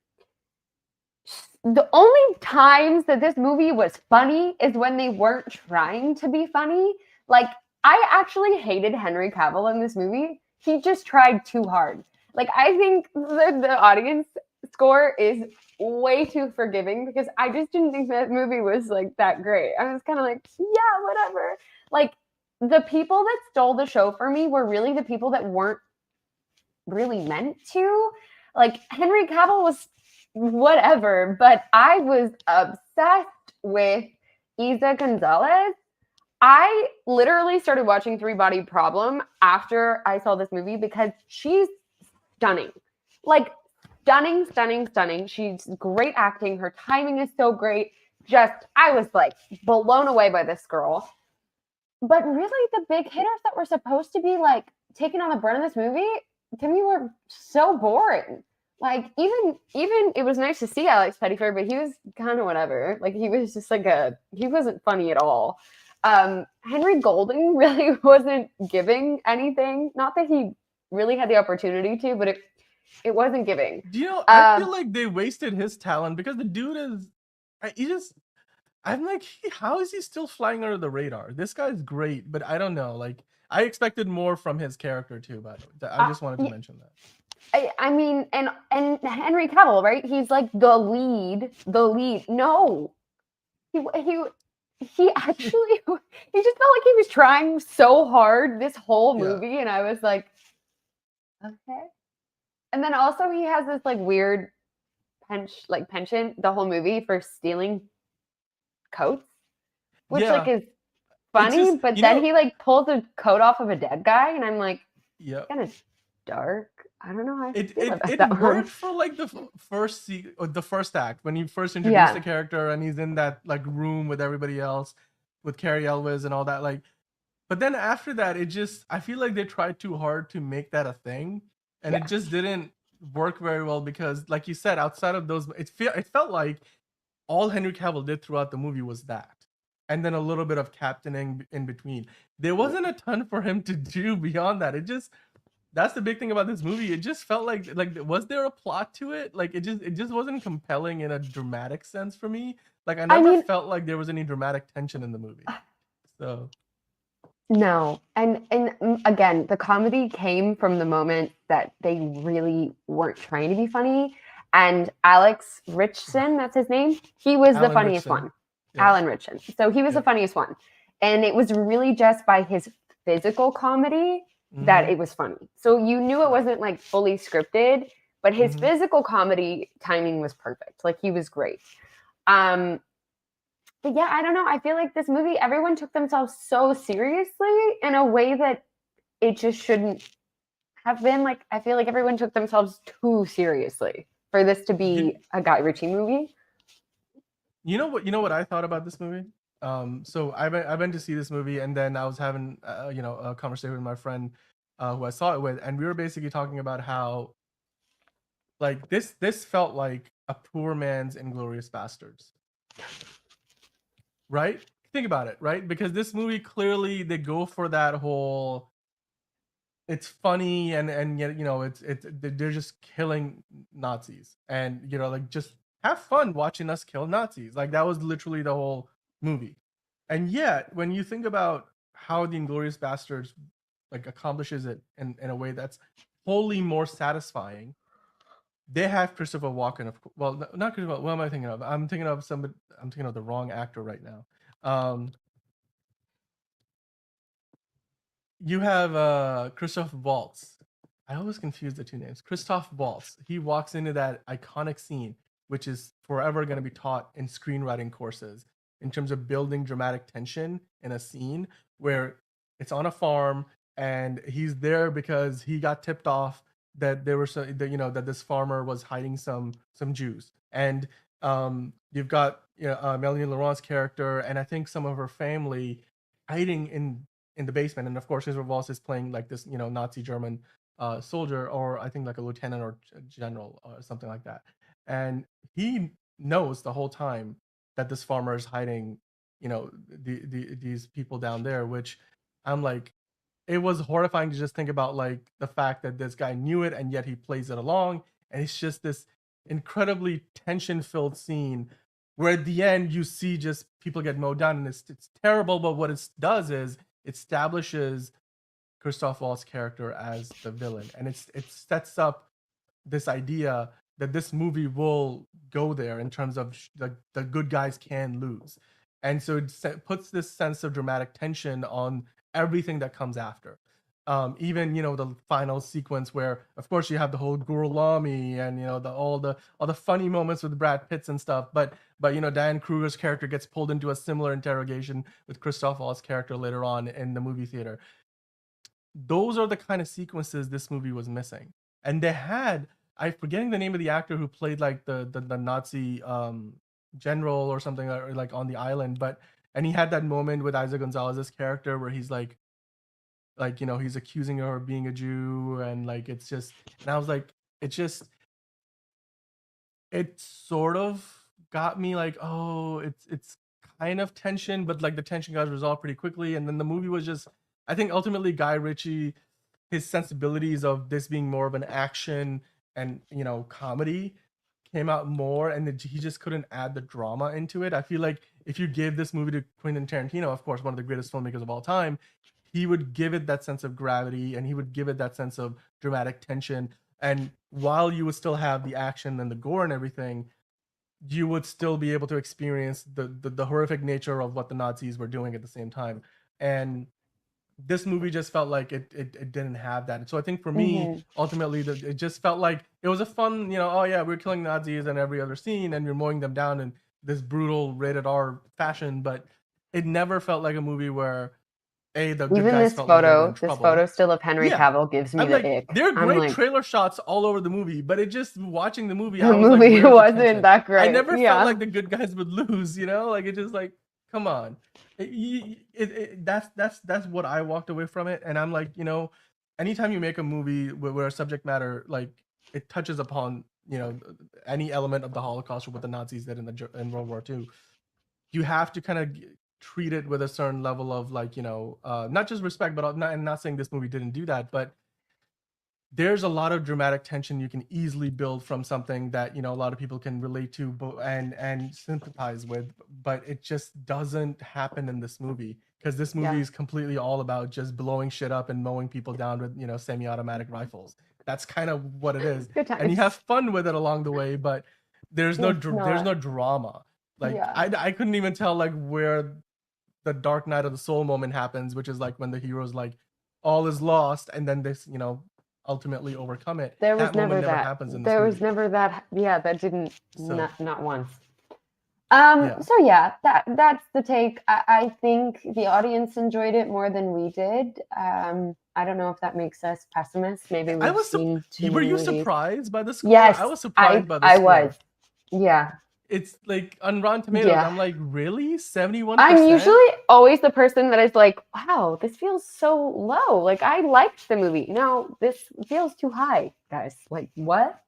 The only times that this movie was funny is when they weren't trying to be funny. Like, I actually hated Henry Cavill in this movie. He just tried too hard. Like, I think the audience score is way too forgiving because I just didn't think that movie was like that great. I was kind of like, yeah, whatever. Like, the people that stole the show for me were really the people that weren't really meant to. Like, Henry Cavill was whatever, but I was obsessed with Isa Gonzalez. I literally started watching Three Body Problem after I saw this movie because she's stunning. Like, stunning. She's great acting. Her timing is so great. I was like blown away by this girl. But really, the big hitters that were supposed to be like taking on the brunt of this movie, to me, were so boring. Like, even it was nice to see Alex Pettyfer, but he was kind of whatever. Like, he was just like he wasn't funny at all. Henry Golding really wasn't giving anything. Not that he really had the opportunity to, but it wasn't giving. Do you know, I feel like they wasted his talent because the dude I'm like, how is he still flying under the radar? This guy's great, but I don't know. Like, I expected more from his character too, by the way. I just wanted to mention that. I mean, and Henry Cavill, right? He's like the lead. No, he actually, he just felt like he was trying so hard this whole movie, and I was like, okay. And then also he has this like weird penchant the whole movie for stealing coats, which like is funny, but then he like pulls a coat off of a dead guy, and I'm like, kind of dark. I don't know how I feel about that worked for like the first act when you first introduce the character and he's in that like room with everybody else with Carrie Elwes and all that, like, but then after that I feel like they tried too hard to make that a thing, and it just didn't work very well because, like you said, outside of those, it felt like all Henry Cavill did throughout the movie was that, and then a little bit of captaining in between. There wasn't a ton for him to do beyond that. That's the big thing about this movie. It just felt like was there a plot to it? Like, it just wasn't compelling in a dramatic sense for me. Like, I never felt like there was any dramatic tension in the movie. So no, and again, the comedy came from the moment that they really weren't trying to be funny, And Alex Richson, that's his name. He was the Alan funniest Ritchson. one. Yeah. Alan Richson. So he was Yeah. the funniest one. And it was really just by his physical comedy that it was funny. So you knew it wasn't like fully scripted, but his physical comedy timing was perfect. Like he was great. But yeah, I don't know. I feel like this movie, everyone took themselves so seriously in a way that it just shouldn't have been. Like, I feel like everyone took themselves too seriously for this to be a Guy Ritchie movie. You know what I thought about this movie? So I went to see this movie, and then I was having a conversation with my friend who I saw it with, and we were basically talking about how like this felt like a poor man's Inglourious Bastards. Right? Think about it, right? Because this movie clearly they go for that whole it's funny and yet they're just killing Nazis and like just have fun watching us kill Nazis. Like that was literally the whole movie. And yet when you think about how the Inglourious Bastards like accomplishes it in a way that's wholly more satisfying, they have Christopher Walken. Not Christopher. What am I thinking of? I'm thinking of the wrong actor right now. You have Christoph Waltz. I always confuse the two names. Christoph Waltz. He walks into that iconic scene, which is forever going to be taught in screenwriting courses in terms of building dramatic tension in a scene where it's on a farm and he's there because he got tipped off that there were that this farmer was hiding some Jews. And you've got Melanie Laurent's character and I think some of her family hiding in the basement, and of course Christopher Waltz is playing like this Nazi German soldier, or I think like a lieutenant or general or something like that, and he knows the whole time that this farmer is hiding these people down there, which I'm like, it was horrifying to just think about like the fact that this guy knew it and yet he plays it along, and it's just this incredibly tension filled scene where at the end you see just people get mowed down, and it's terrible, but what it does is establishes Christoph Waltz's character as the villain, and it sets up this idea that this movie will go there in terms of the good guys can lose, and so it puts this sense of dramatic tension on everything that comes after. Even the final sequence where, of course, you have the whole Gurlami and all the funny moments with Brad Pitts and stuff, but Diane Kruger's character gets pulled into a similar interrogation with Christoph Waltz's character later on in the movie theater. Those are the kind of sequences this movie was missing, and they had, I'm forgetting the name of the actor who played like the Nazi general or something like on the island, and he had that moment with Isaac Gonzalez's character where he's like he's accusing her of being a Jew, and like it's just, and I was like, it sort of got me like, oh, it's kind of tension, but like the tension got resolved pretty quickly, and then the movie was just, I think ultimately Guy Ritchie, his sensibilities of this being more of an action and comedy came out more, and he just couldn't add the drama into it. I feel like if you gave this movie to Quentin Tarantino, of course one of the greatest filmmakers of all time, he would give it that sense of gravity and he would give it that sense of dramatic tension, and while you would still have the action and the gore and everything, you would still be able to experience the horrific nature of what the Nazis were doing at the same time. And this movie just felt like it didn't have that. And so I think for me, ultimately, it just felt like it was a fun, oh yeah, we're killing Nazis in every other scene and we're mowing them down in this brutal rated R fashion, but it never felt like a movie where the good even guys this felt like they were in photo, this trouble. photo still of Henry Cavill gives me I'm the like, ick. there are great like, trailer shots all over the movie, but it just watching the movie, the I was movie like, wasn't that great. I never felt like the good guys would lose, like it just like, come on. That's what I walked away from it, and I'm like, anytime you make a movie where a subject matter like it touches upon any element of the Holocaust or what the Nazis did in World War II, you have to kind of treat it with a certain level of like not just respect, but I'm not saying this movie didn't do that, but there's a lot of dramatic tension you can easily build from something that a lot of people can relate to and sympathize with, but it just doesn't happen in this movie, because this movie is completely all about just blowing shit up and mowing people down with semi-automatic rifles. that's kind of what it is. Good And you times. have fun with it along the way, but there's no It's there's not. no drama. Like Yeah. I couldn't even tell like where the Dark Night of the Soul moment happens, which is like when the hero's like all is lost and then this, ultimately overcome it. There was That moment never that. happens in this There was movie. never that. Yeah, that didn't. So- Not once. Yeah. So yeah, that's the take. I think the audience enjoyed it more than we did. I don't know if that makes us pessimists. Maybe I we've was seen too were many you movies. surprised by the score? Yes, I was surprised by the I score. was. Yeah. It's like on Rotten Tomatoes, Yeah. I'm like, really? 71%? I'm usually always the person that is like, wow, this feels so low. Like I liked the movie. No, this feels too high, guys. Like what?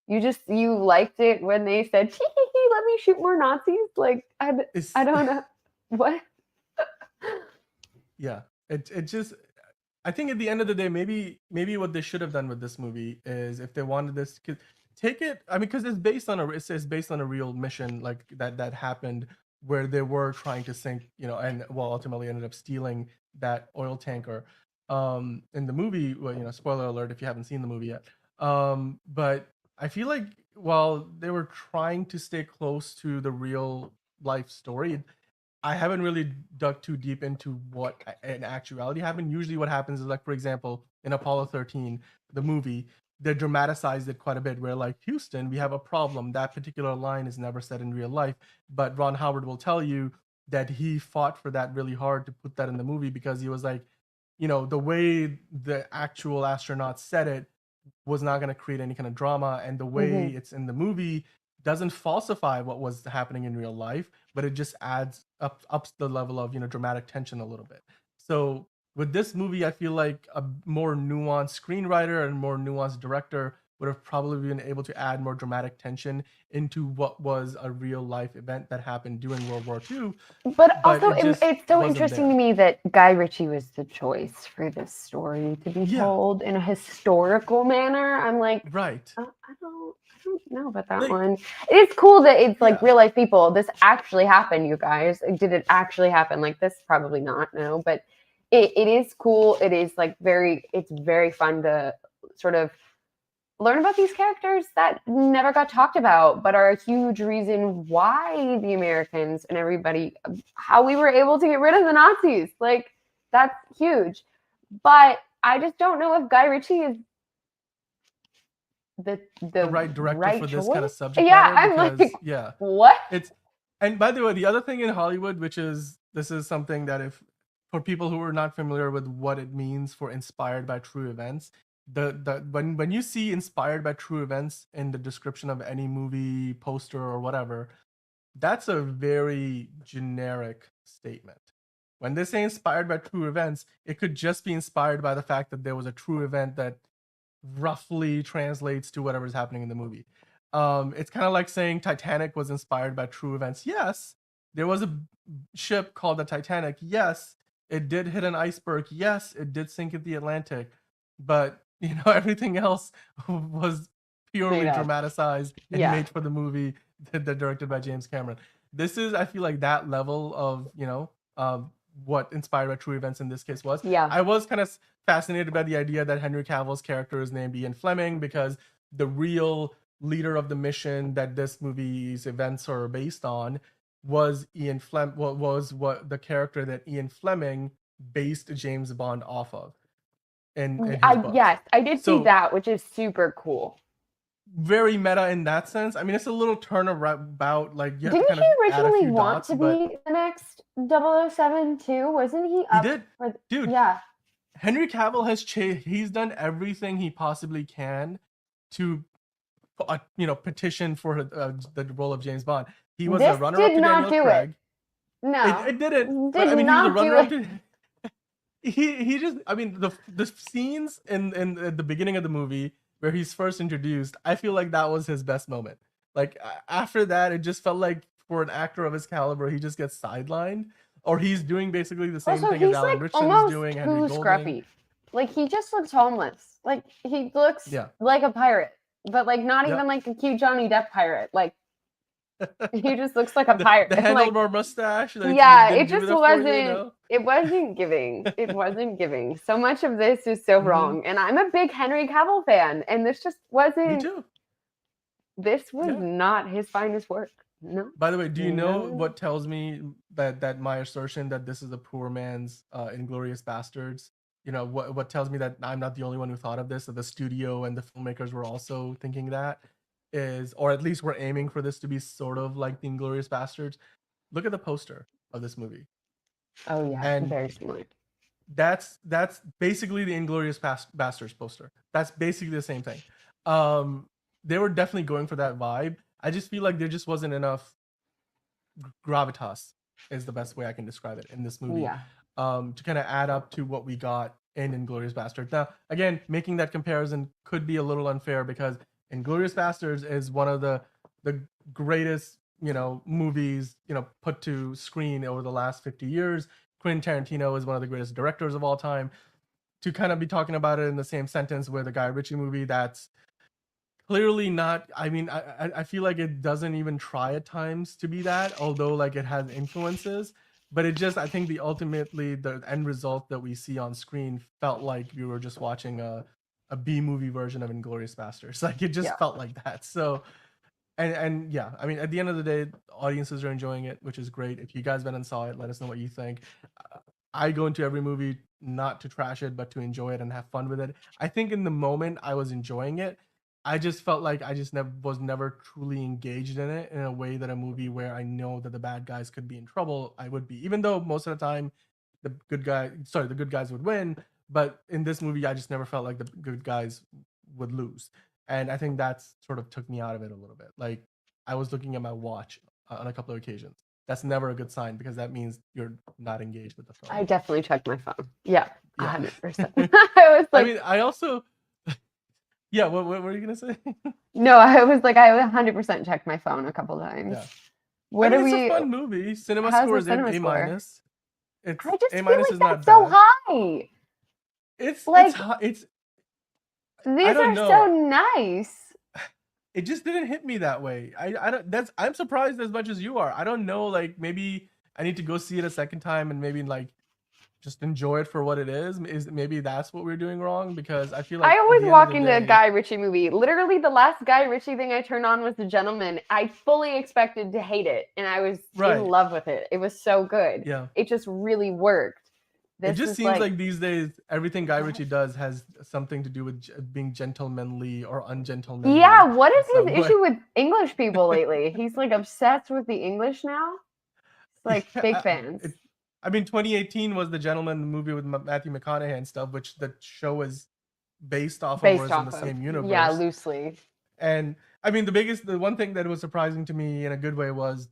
You liked it when they said, let me shoot more Nazis? Like I don't know. What? Yeah. It just I think at the end of the day, maybe what they should have done with this movie is if they wanted this take it. I mean, because it's based on a real mission like that happened where they were trying to sink, and ultimately ended up stealing that oil tanker. In the movie, well, spoiler alert if you haven't seen the movie yet. But I feel like while they were trying to stay close to the real life story, I haven't really dug too deep into what in actuality happened. Usually what happens is like, for example, in Apollo 13, the movie, they dramatized it quite a bit where like, Houston, we have a problem. That particular line is never said in real life. But Ron Howard will tell you that he fought for that really hard to put that in the movie because he was like, the way the actual astronauts said it was not going to create any kind of drama. And the way it's in the movie doesn't falsify what was happening in real life, but it just ups the level of dramatic tension a little bit. So with this movie, I feel like a more nuanced screenwriter and more nuanced director would have probably been able to add more dramatic tension into what was a real life event that happened during World War II. But also, it's so interesting to me that Guy Ritchie was the choice for this story to be told in a historical manner. I'm like, right. I don't know about that one. It's cool that it's like real life people. This actually happened, you guys. Did it actually happen? Like this, probably not. No, but it is cool. It is like it's very fun to sort of learn about these characters that never got talked about, but are a huge reason why the Americans and everybody, how we were able to get rid of the Nazis. Like, that's huge. But I just don't know if Guy Ritchie is the right director for this kind of subject yeah, matter. I'm like, yeah. What? And by the way, the other thing in Hollywood, this is something that for people who are not familiar with what it means for inspired by true events, when you see inspired by true events in the description of any movie poster or whatever, that's a very generic statement. When they say inspired by true events, it could just be inspired by the fact that there was a true event that roughly translates to whatever's happening in the movie. It's kind of like saying Titanic was inspired by true events. Yes, there was a ship called the Titanic. Yes, it did hit an iceberg. Yes, it did sink in the Atlantic. But everything else was purely dramatized and made for the movie that directed by James Cameron. This is, I feel like, that level of what inspired by true events in this case was. Yeah. I was kind of fascinated by the idea that Henry Cavill's character is named Ian Fleming because the real leader of the mission that this movie's events are based on was Ian Fleming. Was what the character that Ian Fleming based James Bond off of. Yes, I did see that, which is super cool. Very meta in that sense. I mean, it's a little turnabout. Like, you have didn't to kind he of originally want to be the next 007 too? Wasn't he? He did, dude. Yeah. Henry Cavill he's done everything he possibly can to, petition for the role of James Bond. He was a runner-up to Daniel Craig. No, it didn't. Did he was a runner-up to. He just, I mean, the scenes in the beginning of the movie where he's first introduced, I feel like that was his best moment. Like, after that, it just felt like for an actor of his caliber, he just gets sidelined, or he's doing basically the same thing as Alan Ritchson's doing. Henry Golding. Scruffy. Like, he just looks homeless. Like, he looks like a pirate, but like not even like a cute Johnny Depp pirate. Like, He just looks like a pirate. The handlebar mustache. Yeah, didn't it give just up for you, wasn't. no? It wasn't giving. It wasn't giving. So much of this is so wrong, and I'm a big Henry Cavill fan, and this just wasn't. Me too. This was not his finest work. No. By the way, do you know what tells me that my assertion that this is a poor man's Inglourious Bastards? You know what tells me that I'm not the only one who thought of this. That the studio and the filmmakers were also thinking that is, or at least we're aiming for this to be sort of like the Inglourious Bastards. Look at the poster of this movie. Oh yeah, and very similar. That's basically the Inglourious Bastards poster. That's basically the same thing. They were definitely going for that vibe. I just feel like there just wasn't enough gravitas, is the best way I can describe it in this movie. Yeah. To kind of add up to what we got in Inglourious Bastards. Now, again, making that comparison could be a little unfair because Inglourious Bastards is one of the greatest, movies, put to screen over the last 50 years. Quentin Tarantino is one of the greatest directors of all time. To kind of be talking about it in the same sentence with a Guy Ritchie movie that's clearly not, I feel like it doesn't even try at times to be that, although like it has influences. But it just, I think ultimately the end result that we see on screen felt like we were just watching a B movie version of Inglourious Bastards. Like it just felt like that. So, and yeah, at the end of the day, audiences are enjoying it, which is great. If you guys went and saw it, let us know what you think. I go into every movie not to trash it, but to enjoy it and have fun with it. I think in the moment I was enjoying it. I just felt like I just was never truly engaged in it in a way that a movie where I know that the bad guys could be in trouble, I would be. Even though most of the time the good guys would win, but in this movie I just never felt like the good guys would lose. And I think that's sort of took me out of it a little bit. Like I was looking at my watch on a couple of occasions. That's never a good sign because that means you're not engaged with the film. I definitely checked my phone. Yeah. 100%. I was like, I also yeah, what were you gonna say? No, I was like, I 100% checked my phone a couple times. Yeah. What it's a fun movie. Cinema score is A-. I It's just A- feel like is not that's so bad. high. It's like it's these are so nice. It just didn't hit me that way. I'm surprised as much as you are. I don't know, like maybe I need to go see it a second time and maybe like just enjoy it for what it is. Maybe that's what we're doing wrong because I feel like I always walk into a Guy Ritchie movie. Literally, the last Guy Ritchie thing I turned on was The Gentleman. I fully expected to hate it, and I was in love with it. It was so good. Yeah, it just really worked. It just seems like these days everything Guy Ritchie does has something to do with being gentlemanly or ungentlemanly. Yeah, what is his issue with English people lately? He's like obsessed with the English now. Like big fans. 2018 was The Gentleman movie with Matthew McConaughey and stuff, which the show is based off of, or is in the same universe. Yeah, loosely. And the one thing that was surprising to me in a good way was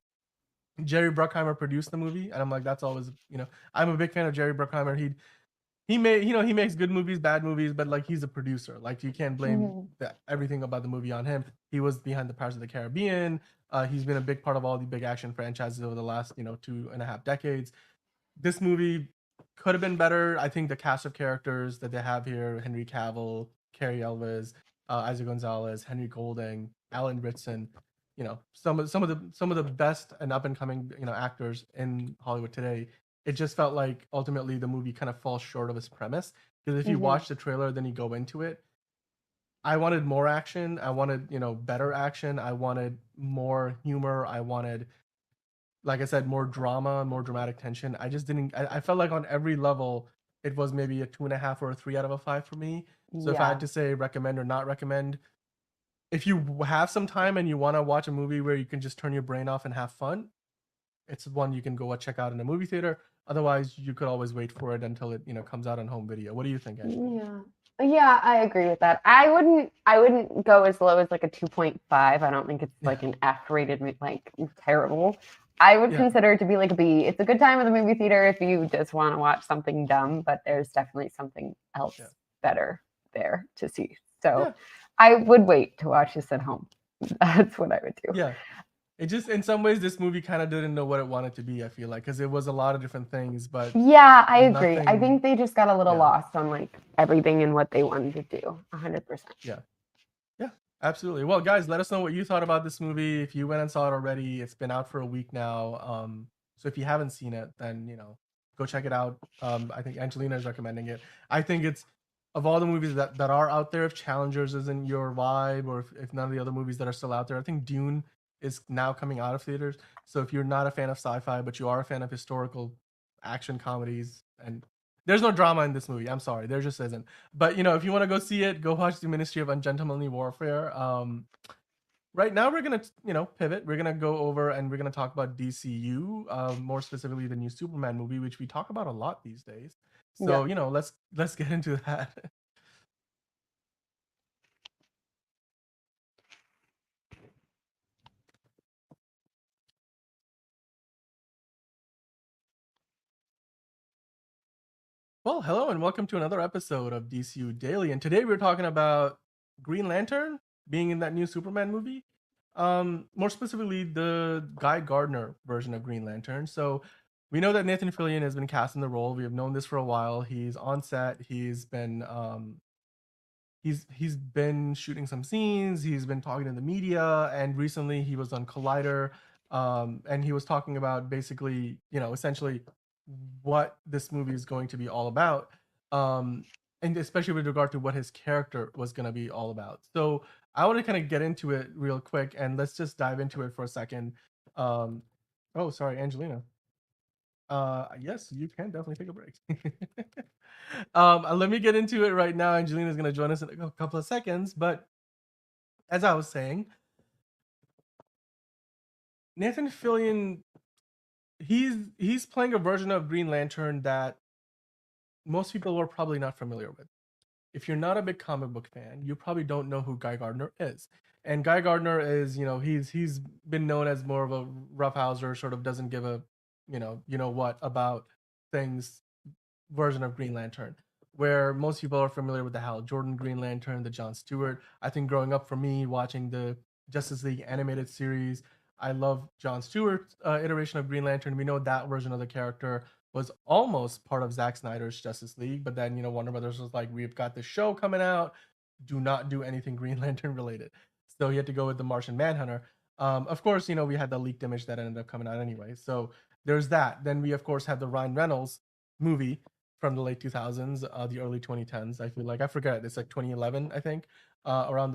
Jerry Bruckheimer produced the movie, and I'm like, that's always, I'm a big fan of Jerry Bruckheimer. He makes good movies, bad movies, but like he's a producer. Like you can't blame everything about the movie on him. He was behind the Pirates of the Caribbean. He's been a big part of all the big action franchises over the last 2.5 decades. This movie could have been better. I think the cast of characters that they have here: Henry Cavill, Cary Elwes, Isaac Gonzalez, Henry Golding, Alan Ritson. Some of the best and up and coming actors in Hollywood today. It just felt like ultimately the movie kind of falls short of its premise because if you watch the trailer, then you go into it. I wanted more action. I wanted better action. I wanted more humor. I wanted, like I said, more drama, more dramatic tension. I just didn't. I felt like on every level, it was maybe a 2.5 or a 3 out of a 5 for me. So if I had to say recommend or not recommend, if you have some time and you want to watch a movie where you can just turn your brain off and have fun, it's one you can go check out in a movie theater. Otherwise, you could always wait for it until it comes out on home video. What do you think, Angie? Yeah, I agree with that. I wouldn't go as low as like a 2.5. I don't think it's like an F-rated, like terrible. I would consider it to be like a B. It's a good time in the movie theater if you just want to watch something dumb, but there's definitely something else better there to see. So I would wait to watch this at home. That's what I would do. Yeah. It just, in some ways, this movie kind of didn't know what it wanted to be, I feel like, because it was a lot of different things, but... Yeah, I agree. I think they just got a little lost on, like, everything and what they wanted to do. 100%. Yeah. Yeah. Absolutely. Well, guys, let us know what you thought about this movie. If you went and saw it already, it's been out for a week now. So if you haven't seen it, then go check it out. I think Angelina is recommending it. I think it's of all the movies that are out there. If Challengers isn't your vibe, or if none of the other movies that are still out there, I think Dune is now coming out of theaters. So if you're not a fan of sci-fi, but you are a fan of historical action comedies, and there's no drama in this movie. I'm sorry, there just isn't. But if you want to go see it, go watch the Ministry of Ungentlemanly Warfare. Right now we're gonna pivot. We're gonna go over and we're gonna talk about DCU, more specifically the new Superman movie, which we talk about a lot these days. So let's get into that. Well, hello and welcome to another episode of DCU Daily. And today we're talking about Green Lantern being in that new Superman movie. More specifically, the Guy Gardner version of Green Lantern. So we know that Nathan Fillion has been cast in the role. We have known this for a while. He's on set. He's been shooting some scenes. He's been talking to the media, and recently he was on Collider, and he was talking about basically, essentially what this movie is going to be all about, and especially with regard to what his character was going to be all about. So I want to kind of get into it real quick, and let's just dive into it for a second. Oh, sorry, Angelina. Yes, you can definitely take a break. Let me get into it right now. Angelina's going to join us in a couple of seconds, but as I was saying, Nathan Fillion, he's playing a version of Green Lantern that most people are probably not familiar with. If you're not a big comic book fan, you probably don't know who Guy Gardner is. And Guy Gardner is, he's been known as more of a roughhouser, sort of doesn't give a, what about things version of Green Lantern, where most people are familiar with the Hal Jordan Green Lantern, the John Stewart. I think growing up for me, watching the Justice League animated series, I love John Stewart's iteration of Green Lantern. We know that version of the character was almost part of Zack Snyder's Justice League, but then Warner Brothers was like, we've got this show coming out, do not do anything Green Lantern related. So he had to go with the Martian Manhunter. Of course, we had the leaked image that ended up coming out anyway. So there's that. Then we of course have the Ryan Reynolds movie from the late 2000s, the early 2010s. I feel like I forget. It's like 2011, I think, around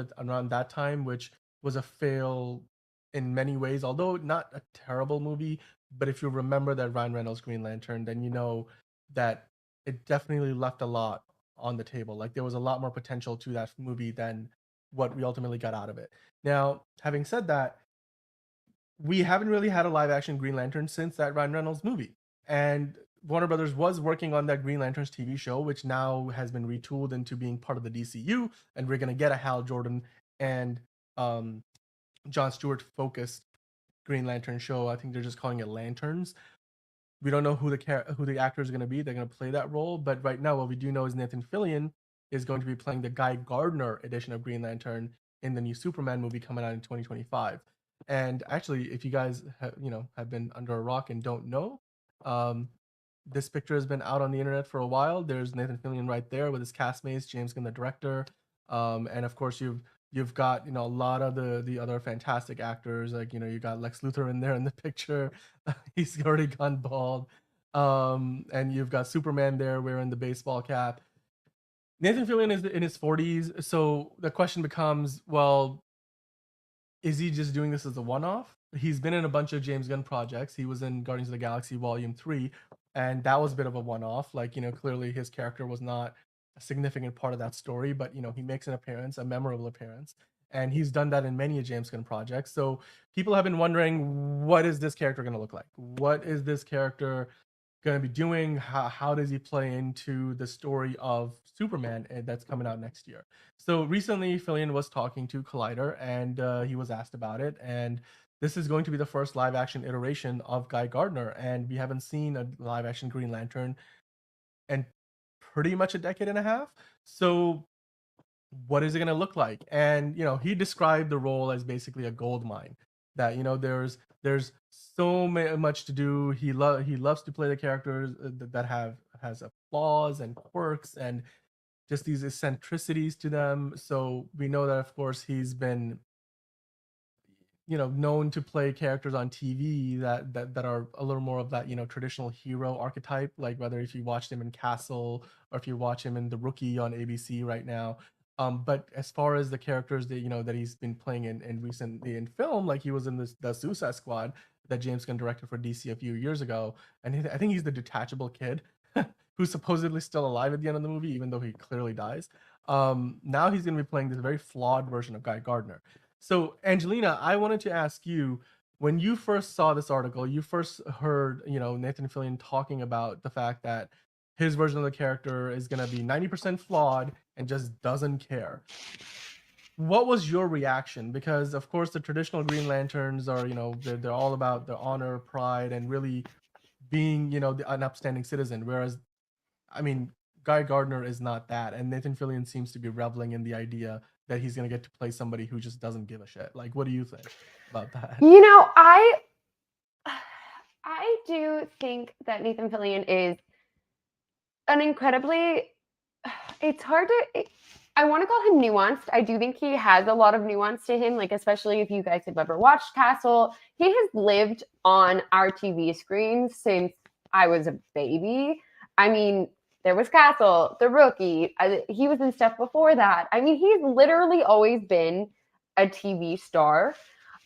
that time, which was a fail in many ways, although not a terrible movie. But if you remember that Ryan Reynolds Green Lantern, then you know that it definitely left a lot on the table. Like there was a lot more potential to that movie than what we ultimately got out of it. Now, having said that, we haven't really had a live action Green Lantern since that Ryan Reynolds movie. And Warner Brothers was working on that Green Lanterns TV show, which now has been retooled into being part of the DCU, and we're gonna get a Hal Jordan and John Stewart focused Green Lantern show. I think they're just calling it Lanterns. We don't know who the actors are going to be. They're going to play that role, but right now, what we do know is Nathan Fillion is going to be playing the Guy Gardner edition of Green Lantern in the new Superman movie coming out in 2025. And actually, if you guys have been under a rock and don't know, this picture has been out on the internet for a while. There's Nathan Fillion right there with his castmates, James Gunn, the director, and of course you've got a lot of the other fantastic actors, like you got Lex Luthor in there in the picture. He's already gone bald, and you've got Superman there wearing the baseball cap. Nathan Fillion is in his 40s, so the question becomes, well, is he just doing this as a one-off? He's been in a bunch of James Gunn projects. He was in Guardians of the Galaxy Volume 3, and that was a bit of a one-off. Like, clearly his character was not a significant part of that story, but, he makes an appearance, a memorable appearance. And he's done that in many James Gunn projects. So people have been wondering, what is this character going to look like? What is this character going to be doing? How does he play into the story of Superman that's coming out next year? So recently, Fillion was talking to Collider, and he was asked about it. And this is going to be the first live action iteration of Guy Gardner, and we haven't seen a live action Green Lantern in pretty much a decade and a half. So what is it going to look like? And he described the role as basically a gold mine, that there's so much to do. He loves to play the characters that has flaws and quirks, and just these eccentricities to them. So we know that, of course, he's been, known to play characters on TV that are a little more of that, traditional hero archetype, like whether if you watched him in Castle or if you watch him in The Rookie on ABC right now. But as far as the characters that that he's been playing in recently in film, like he was in the Suicide Squad that James Gunn directed for DC a few years ago, and I think he's the detachable kid who's supposedly still alive at the end of the movie, even though he clearly dies. Now he's going to be playing this very flawed version of Guy Gardner. So, Angelina, I wanted to ask you, when you first saw this article, you first heard, Nathan Fillion talking about the fact that his version of the character is going to be 90% flawed and just doesn't care. What was your reaction? Because, of course, the traditional Green Lanterns are, they're all about their honor, pride, and really being, an upstanding citizen. Whereas, I mean, Guy Gardner is not that. And Nathan Fillion seems to be reveling in the idea that he's going to get to play somebody who just doesn't give a shit. Like, what do you think about that? I do think that Nathan Fillion is an incredibly, it's hard to, I want to call him nuanced. I do think he has a lot of nuance to him, like especially if you guys have ever watched Castle. He has lived on our TV screens since I was a baby. I mean, there was Castle, The Rookie. He was in stuff before that. I mean, he's literally always been a TV star.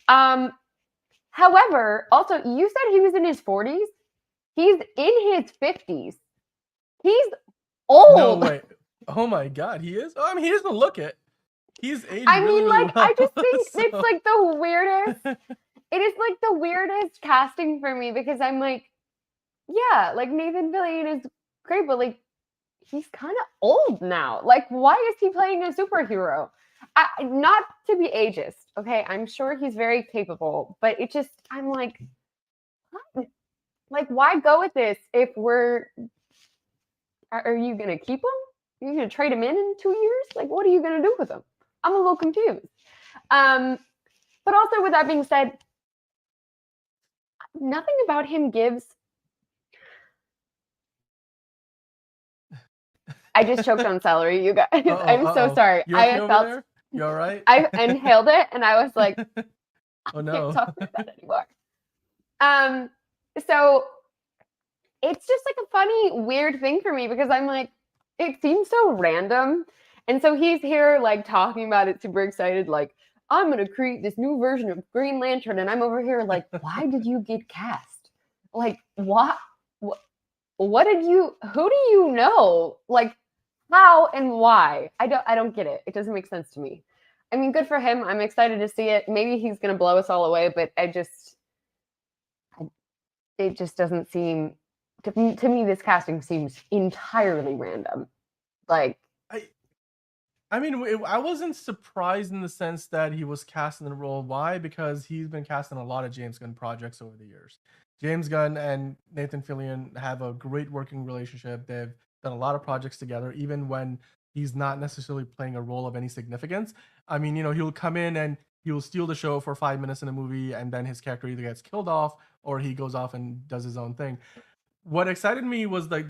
However, also, you said he was in his 40s. He's in his 50s. He's old. No, wait. Oh my God, he is? Oh, I mean, he doesn't look it. He's aged really well. I just think it's like the weirdest. It is like the weirdest casting for me because I'm like, yeah, like Nathan Fillion is great, but like, he's kind of old now. Like, why is he playing a superhero? Not to be ageist, okay? I'm sure he's very capable, but it just, I'm like, what? Like, why go with this if are you going to keep him? Are you going to trade him in 2 years? Like, what are you going to do with him? I'm a little confused. But also, with that being said, nothing about him gives. I just choked on celery, you guys. I'm so sorry. I felt there? You all right? I inhaled it and I was like, oh no. I can't talk about that anymore. So it's just like a funny, weird thing for me because I'm like, it seems so random. And so he's here like talking about it, super excited, like, I'm gonna create this new version of Green Lantern. And I'm over here like, why did you get cast? Like, what did you, who do you know? Like, how and why? I don't get it. It doesn't make sense to me. I mean, good for him. I'm excited to see it. Maybe he's going to blow us all away, but it just doesn't seem, to me, this casting seems entirely random. Like, I mean, I wasn't surprised in the sense that he was cast in the role. Why? Because he's been cast in a lot of James Gunn projects over the years. James Gunn and Nathan Fillion have a great working relationship. They've done a lot of projects together, even when he's not necessarily playing a role of any significance. I mean, he'll come in and he'll steal the show for 5 minutes in a movie, and then his character either gets killed off or he goes off and does his own thing. What excited me was like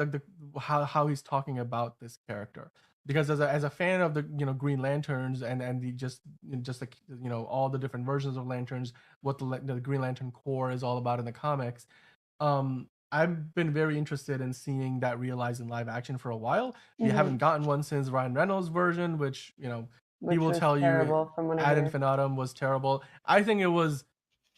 how he's talking about this character, because as a fan of the Green Lanterns and the just like all the different versions of lanterns, what the Green Lantern Corps is all about in the comics, I've been very interested in seeing that realized in live action for a while. We haven't gotten one since Ryan Reynolds' version, which he will tell you ad infinitum was terrible. I think it was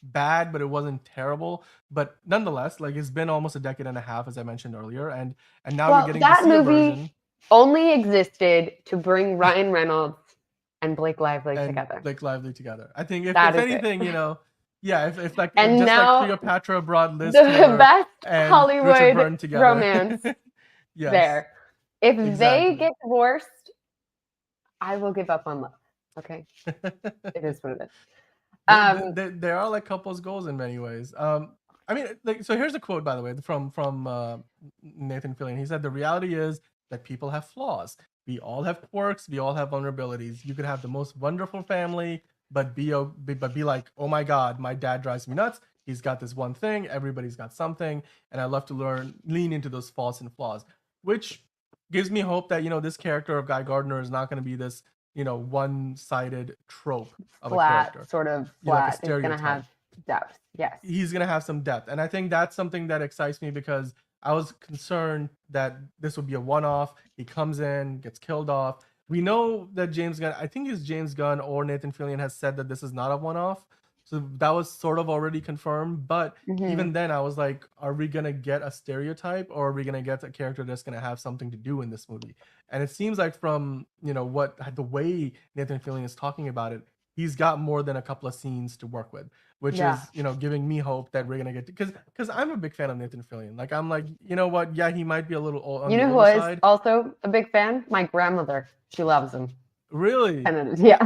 bad, but it wasn't terrible. But nonetheless, like, it's been almost a decade and a half, as I mentioned earlier, and now we're getting that to see a movie version. Only existed to bring Ryan Reynolds and Blake Lively together. I think if anything, if like and just now, like Cleopatra brought Liz the Taylor best and Hollywood romance yes. there. If they get divorced, I will give up on love. Okay, it is what it is. There are like couples goals in many ways. I mean, like, so here's a quote, by the way, from Nathan Fillion. He said, "The reality is that people have flaws. We all have quirks. We all have vulnerabilities. You could have the most wonderful family, but be like, oh my God, my dad drives me nuts. He's got this one thing. Everybody's got something, and I love to lean into those faults and flaws." Which gives me hope that this character of Guy Gardner is not going to be this one-sided trope of a Flat, character, sort of like a flat. It's gonna stereotype. have depth. Yes. He's gonna have some depth, and I think that's something that excites me because I was concerned that this would be a one-off. He comes in, gets killed off. We know that James Gunn, I think it's James Gunn or Nathan Fillion, has said that this is not a one-off, so that was sort of already confirmed. But even then, I was like, are we gonna get a stereotype, or are we gonna get a character that's gonna have something to do in this movie? And it seems like from what the way Nathan Fillion is talking about it, he's got more than a couple of scenes to work with, which is giving me hope that we're gonna get because I'm a big fan of Nathan Fillion. Like, I'm like, you know what? Yeah, he might be a little old on You the know who older is side. also a big fan? My grandmother. She loves him. Really? 10 out of, yeah,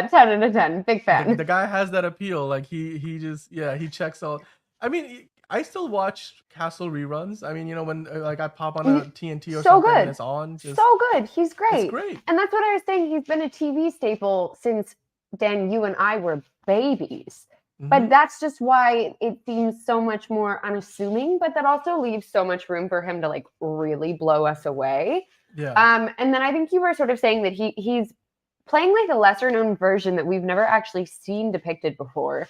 10 out of 10. Big fan. The guy has that appeal. Like he just he checks all. I mean, I still watch Castle reruns. I mean, when like I pop on a TNT or So something good. and it's on. So good. He's great. It's great. And that's what I was saying. He's been a TV staple since, Dan, you and I were babies. But that's just why it seems so much more unassuming, but that also leaves so much room for him to like really blow us away. Yeah. And then I think you were sort of saying that he's playing like a lesser known version that we've never actually seen depicted before,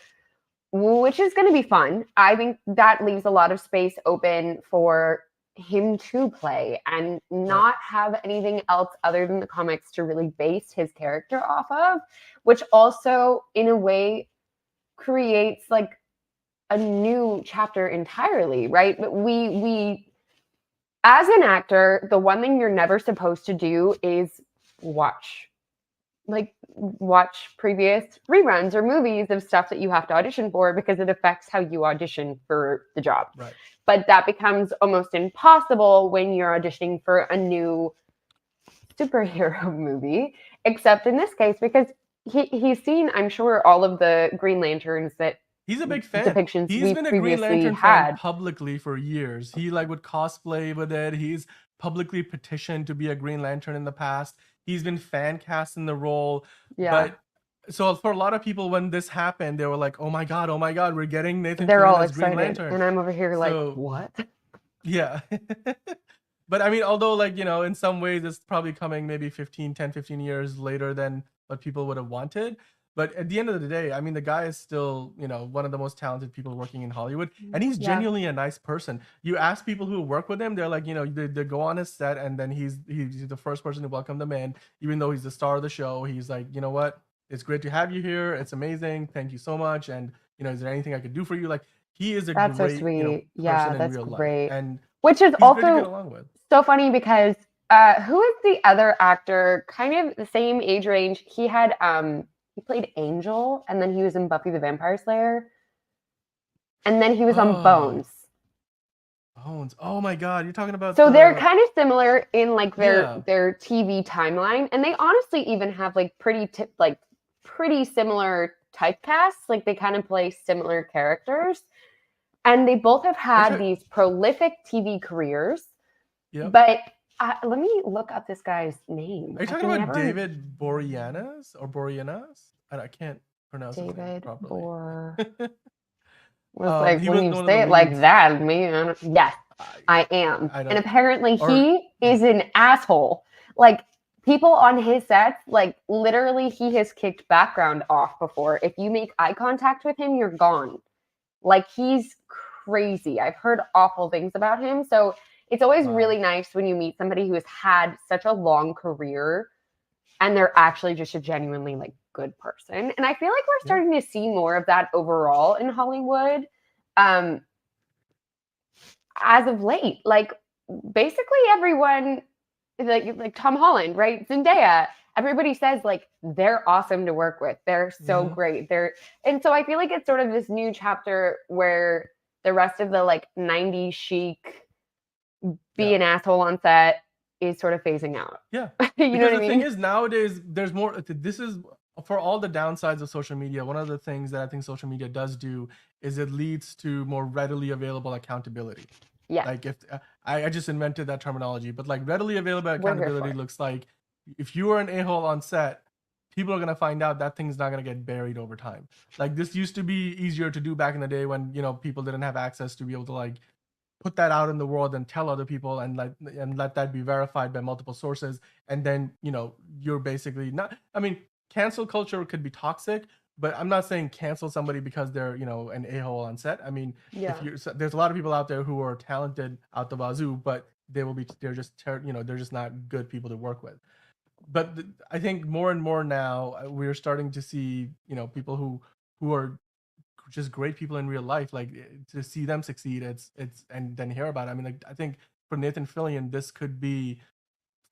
which is going to be fun. I think that leaves a lot of space open for him to play and not have anything else other than the comics to really base his character off of, which also in a way creates like a new chapter entirely, right? But we as an actor, the one thing you're never supposed to do is watch previous reruns or movies of stuff that you have to audition for, because it affects how you audition for the job. Right. But that becomes almost impossible when you're auditioning for a new superhero movie, except in this case, because he's seen, I'm sure, all of the Green Lanterns that he's a big fan. depictions He's we been a Green previously Lantern had fan publicly for years. He like would cosplay with it. He's publicly petitioned to be a Green Lantern in the past. He's been fan cast in the role. Yeah. But so for a lot of people, when this happened, they were like, "Oh my god, we're getting Nathan They're Fillion all as Green excited, Lantern." and I'm over here like, So- what? Yeah. But I mean, although like, in some ways it's probably coming maybe 10, 15 years later than what people would have wanted. But at the end of the day, I mean, the guy is still, one of the most talented people working in Hollywood. And he's genuinely a nice person. You ask people who work with him, they're like, they go on his set and then he's the first person to welcome them in. Even though he's the star of the show, he's like, you know what? It's great to have you here. It's amazing. Thank you so much. And, is there anything I could do for you? Like, he is a That's so great, sweet. person Yeah, in that's real great. life. And Which is he's great to get also along with. so funny because who is the other actor, kind of the same age range? He had he played Angel, and then he was in Buffy the Vampire Slayer, and then he was on Bones. Bones. Oh my god, you're talking about. So they're kind of similar in like Yeah. their TV timeline, and they honestly even have like pretty similar typecasts. Like they kind of play similar characters, and they both have had these prolific TV careers. Yep. But let me look up this guy's name. Are you talking about David Boreanaz or Boreanaz? I can't pronounce his name David properly. Was like he when was you one of say the it like leads. that, man. Yes, I am. I don't- And apparently or- he is an asshole. Like people on his sets, like literally he has kicked background off before. If you make eye contact with him, you're gone. Like he's crazy. I've heard awful things about him. So it's always really nice when you meet somebody who has had such a long career and they're actually just a genuinely like good person. And I feel like we're starting to see more of that overall in Hollywood as of late. Like basically everyone, like Tom Holland, right? Zendaya, everybody says like they're awesome to work with. They're so great. And so I feel like it's sort of this new chapter where the rest of the like 90s chic be an asshole on set is sort of phasing out. Yeah. You know what I the mean? thing is, nowadays there's more. This is for all the downsides of social media. One of the things that I think social media does do is it leads to more readily available accountability. Yeah. Like if I just invented that terminology, but like readily available We're here accountability for it. looks like if you are an a-hole on set, people are gonna find out that thing's not gonna get buried over time. Like this used to be easier to do back in the day when people didn't have access to be able to like put that out in the world and tell other people and let that be verified by multiple sources, and then you're basically not. I mean, cancel culture could be toxic, but I'm not saying cancel somebody because they're an a-hole on set. I mean, Yeah. there's a lot of people out there who are talented out the wazoo, but they're just not good people to work with. But I think more and more now we're starting to see people who are just great people in real life, like to see them succeed, it's and then hear about it. I mean, like, I think for Nathan Fillion, this could be,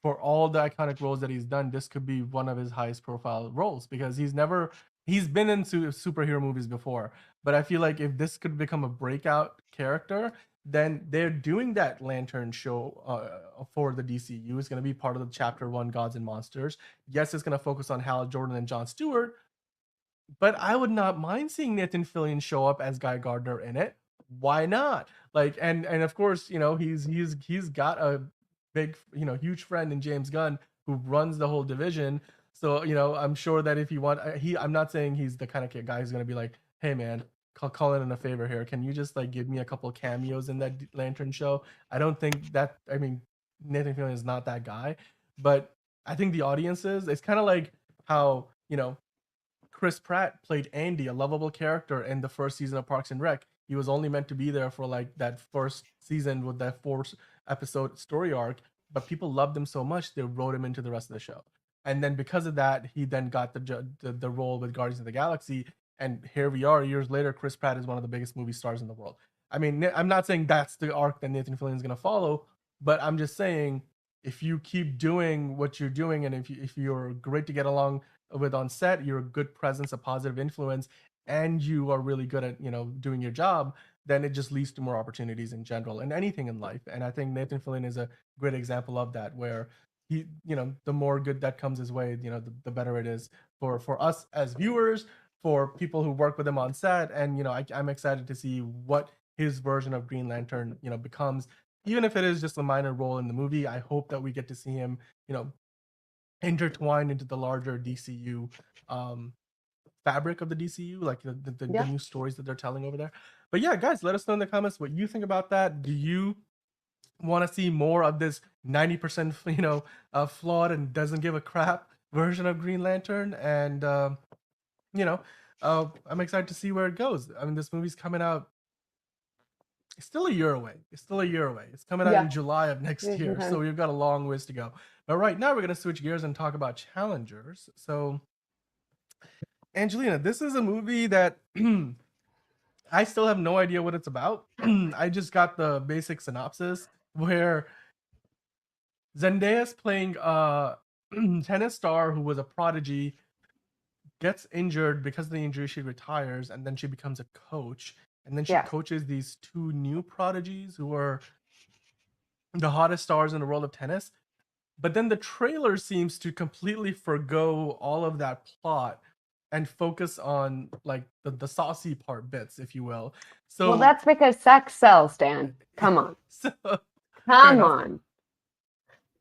for all the iconic roles that he's done, this could be one of his highest profile roles, because he's been in superhero movies before, but I feel like if this could become a breakout character, then they're doing that Lantern show for the DCU. It's going to be part of the Chapter 1 Gods and Monsters. Yes, it's going to focus on Hal Jordan and Jon Stewart, but I would not mind seeing Nathan Fillion show up as Guy Gardner in it. Why not? Like, and of course, he's got a big, huge friend in James Gunn, who runs the whole division. So, I'm sure that if you want, I'm not saying he's the kind of guy who's going to be like, hey man, call in a favor here. Can you just like give me a couple of cameos in that Lantern show? I don't think that, I mean, Nathan Fillion is not that guy, but I think the audiences, it's kind of like how, Chris Pratt played Andy, a lovable character in the first season of Parks and Rec. He was only meant to be there for like that first season with that 4-episode story arc, but people loved him so much they wrote him into the rest of the show. And then because of that, he then got the role with Guardians of the Galaxy, and here we are years later. Chris Pratt is one of the biggest movie stars in the world. I mean, I'm not saying that's the arc that Nathan Fillion is going to follow, but I'm just saying, if you keep doing what you're doing, and if you're great to get along with on set, you're a good presence, a positive influence, and you are really good at doing your job, then it just leads to more opportunities in general and anything in life. And I think Nathan Fillion is a great example of that, where he, the more good that comes his way, the better it is for us as viewers, for people who work with him on set. And I'm excited to see what his version of Green Lantern becomes, even if it is just a minor role in the movie. I hope that we get to see him intertwined into the larger DCU fabric of the DCU, like the new stories that they're telling over there. But yeah, guys, let us know in the comments what you think about that. Do you want to see more of this 90% flawed and doesn't give a crap version of Green Lantern? And I'm excited to see where it goes. I mean, this movie's coming out, it's still a year away. It's coming out in July of next year. So we've got a long ways to go. But right now we're going to switch gears and talk about challengers. So, Angelina, this is a movie that I still have no idea what it's about. I just got the basic synopsis, where Zendaya's playing a tennis star who was a prodigy, gets injured. Because of the injury, she retires, and then she becomes a coach. And then she coaches these two new prodigies who are the hottest stars in the world of tennis. But then the trailer seems to completely forgo all of that plot and focus on like the saucy bits, if you will. So, well, that's because sex sells, Dan. Come on. Come on.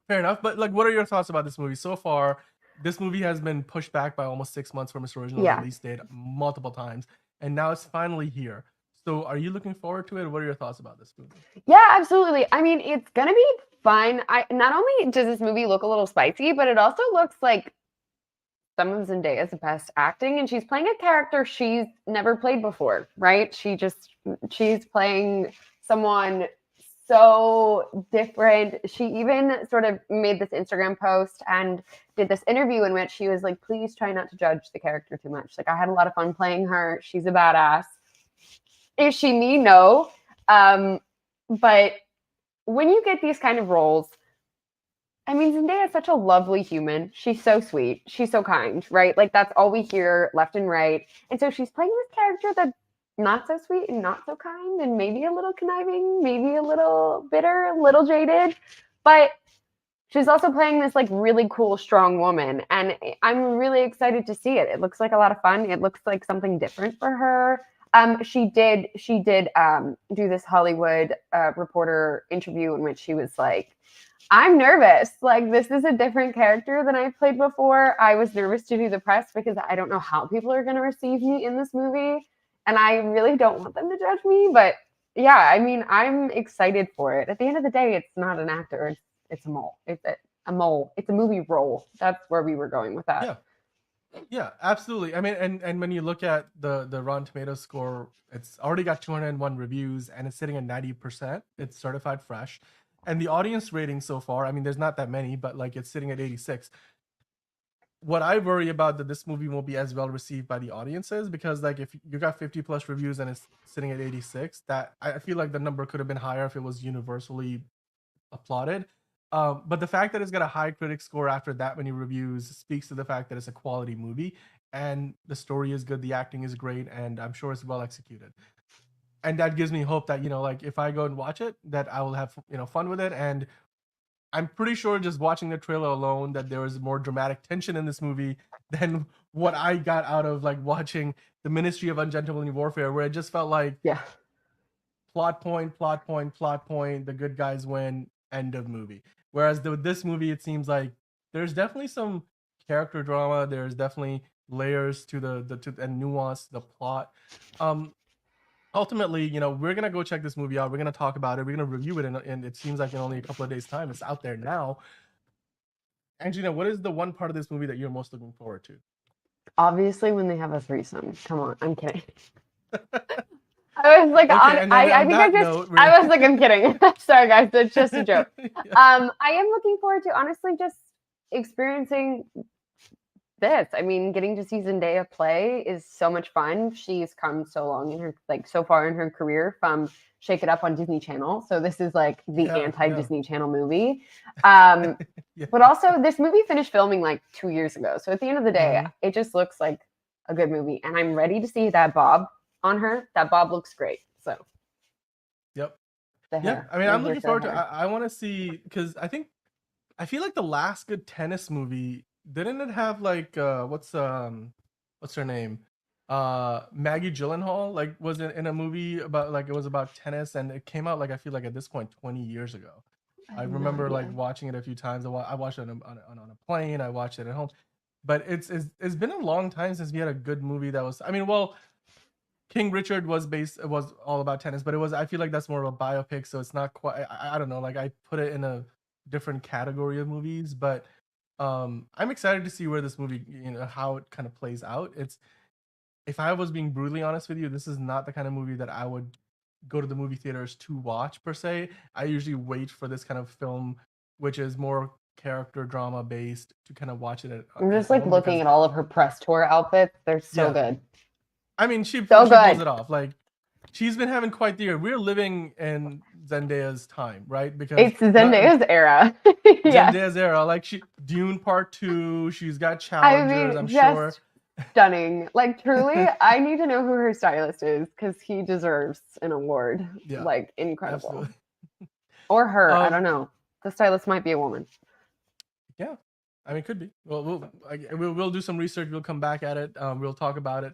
Fair enough. But like, what are your thoughts about this movie so far? This movie has been pushed back by almost 6 months from its original release date multiple times, and now it's finally here. So are you looking forward to it? What are your thoughts about this movie? Yeah, absolutely. I mean, it's going to be fun. Not only does this movie look a little spicy, but it also looks like some of Zendaya's best acting, and she's playing a character she's never played before, right? She's playing someone so different. She even sort of made this Instagram post and did this interview in which she was like, please try not to judge the character too much. Like, I had a lot of fun playing her. She's a badass. Is she me? No. But when you get these kind of roles, I mean, Zendaya is such a lovely human. She's so sweet. She's so kind, right? Like, that's all we hear left and right. And so she's playing this character that's not so sweet and not so kind, and maybe a little conniving, maybe a little bitter, a little jaded. But she's also playing this like really cool, strong woman. And I'm really excited to see it. It looks like a lot of fun. It looks like something different for her. She did do this Hollywood Reporter interview in which she was like, I'm nervous. Like, this is a different character than I've played before. I was nervous to do the press because I don't know how people are going to receive me in this movie. And I really don't want them to judge me, but Yeah, I mean, I'm excited for it. At the end of the day, it's not an actor. It's a mole. It's a mole. It's a movie role. That's where we were going with that. Yeah. Yeah, absolutely. I mean, and when you look at the Rotten Tomatoes score, it's already got 201 reviews and it's sitting at 90%. It's certified fresh. And the audience rating so far, I mean, there's not that many, but like it's sitting at 86. What I worry about that this movie won't be as well received by the audiences, because like if you got 50 plus reviews and it's sitting at 86, that I feel like the number could have been higher if it was universally applauded. But the fact that it's got a high critic score after that many reviews speaks to the fact that it's a quality movie and the story is good, the acting is great, and I'm sure it's well executed. And that gives me hope that, you know, like if I go and watch it, that I will have, you know, fun with it. And I'm pretty sure just watching the trailer alone that there was more dramatic tension in this movie than what I got out of like watching the Ministry of Ungentlemanly Warfare, where it just felt like plot point, the good guys win, end of movie. Whereas with this movie, it seems like there's definitely some character drama. There's definitely layers to and nuance the plot. Ultimately, you know, we're gonna go check this movie out. We're gonna talk about it. We're gonna review it, and it seems like in only a couple of days' time, it's out there now. Angelina, what is the one part of this movie that you're most looking forward to? Obviously, when they have a threesome. Come on, I'm kidding. I was like, Okay, I was like, I'm kidding. Sorry, guys, it's just a joke. I am looking forward to honestly just experiencing this. I mean, getting to see Zendaya play is so much fun. She's come so long in her, like, so far in her career from Shake It Up on Disney Channel. So this is like the anti-Disney Channel movie. But also, this movie finished filming like 2 years ago. So at the end of the day, it just looks like a good movie, and I'm ready to see that bob on her. That bob looks great. So. Yep. Yeah, I mean, I'm looking forward to. I want to see, because I feel like the last good tennis movie, didn't it have like what's her name, Maggie Gyllenhaal, like was it in a movie about, like, it was about tennis, and it came out like I feel like at this point 20 years ago. I remember like watching it a few times. I watched it on a plane. I watched it at home, but it's been a long time since we had a good movie that was. I mean, well, King Richard was all about tennis, but I feel like that's more of a biopic, so it's not quite. I don't know. Like I put it in a different category of movies, but I'm excited to see where this movie, you know, how it kind of plays out. If I was being brutally honest with you, this is not the kind of movie that I would go to the movie theaters to watch per se. I usually wait for this kind of film, which is more character drama based, to kind of watch it. I'm just like looking at all of her press tour outfits. They're so good. I mean, she pulls it off. Like, she's been having quite the year. We're living in Zendaya's time, right? Because it's Zendaya's era. Zendaya's era. Like, Dune Part 2. She's got challengers. I'm sure. Stunning. Like, truly, I need to know who her stylist is, because he deserves an award. Yeah, like, incredible. Absolutely. Or her. I don't know. The stylist might be a woman. Yeah, I mean, it could be. Well, we'll do some research. We'll come back at it. We'll talk about it.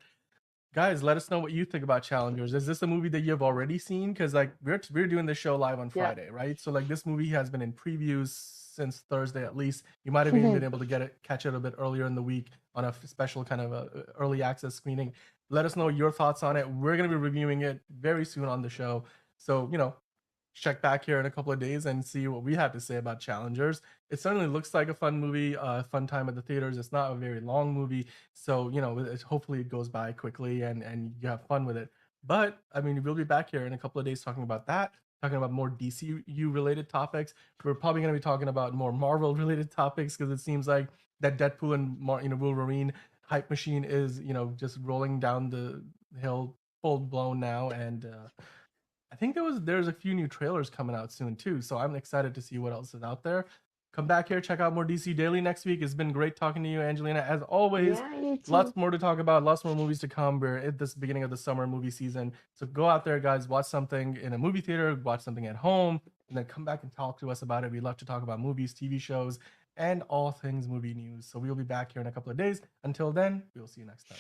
Guys, let us know what you think about Challengers. Is this a movie that you've already seen? Because like we're doing this show live on Friday, right? So like this movie has been in previews since Thursday at least. You might have even been able to catch it a bit earlier in the week on a special kind of early access screening. Let us know your thoughts on it. We're going to be reviewing it very soon on the show. So, you know, check back here in a couple of days and see what we have to say about Challengers. It certainly looks like a fun movie, fun time at the theaters. It's not a very long movie, so you know, hopefully it goes by quickly and you have fun with it. But I mean, we'll be back here in a couple of days talking about that, talking about more DCU related topics. We're probably going to be talking about more Marvel related topics, because it seems like that Deadpool and Wolverine hype machine is, you know, just rolling down the hill full blown now. And I think there's a few new trailers coming out soon too, so I'm excited to see what else is out there. Come back here, check out more DC Daily next week. It's been great talking to you, Angelina, as always. Lots more to talk about, lots more movies to come. We're at this beginning of the summer movie season, so go out there, guys, watch something in a movie theater, watch something at home, and then come back and talk to us about it. We love to talk about movies, TV shows, and all things movie news. So we'll be back here in a couple of days. Until then, we'll see you next time.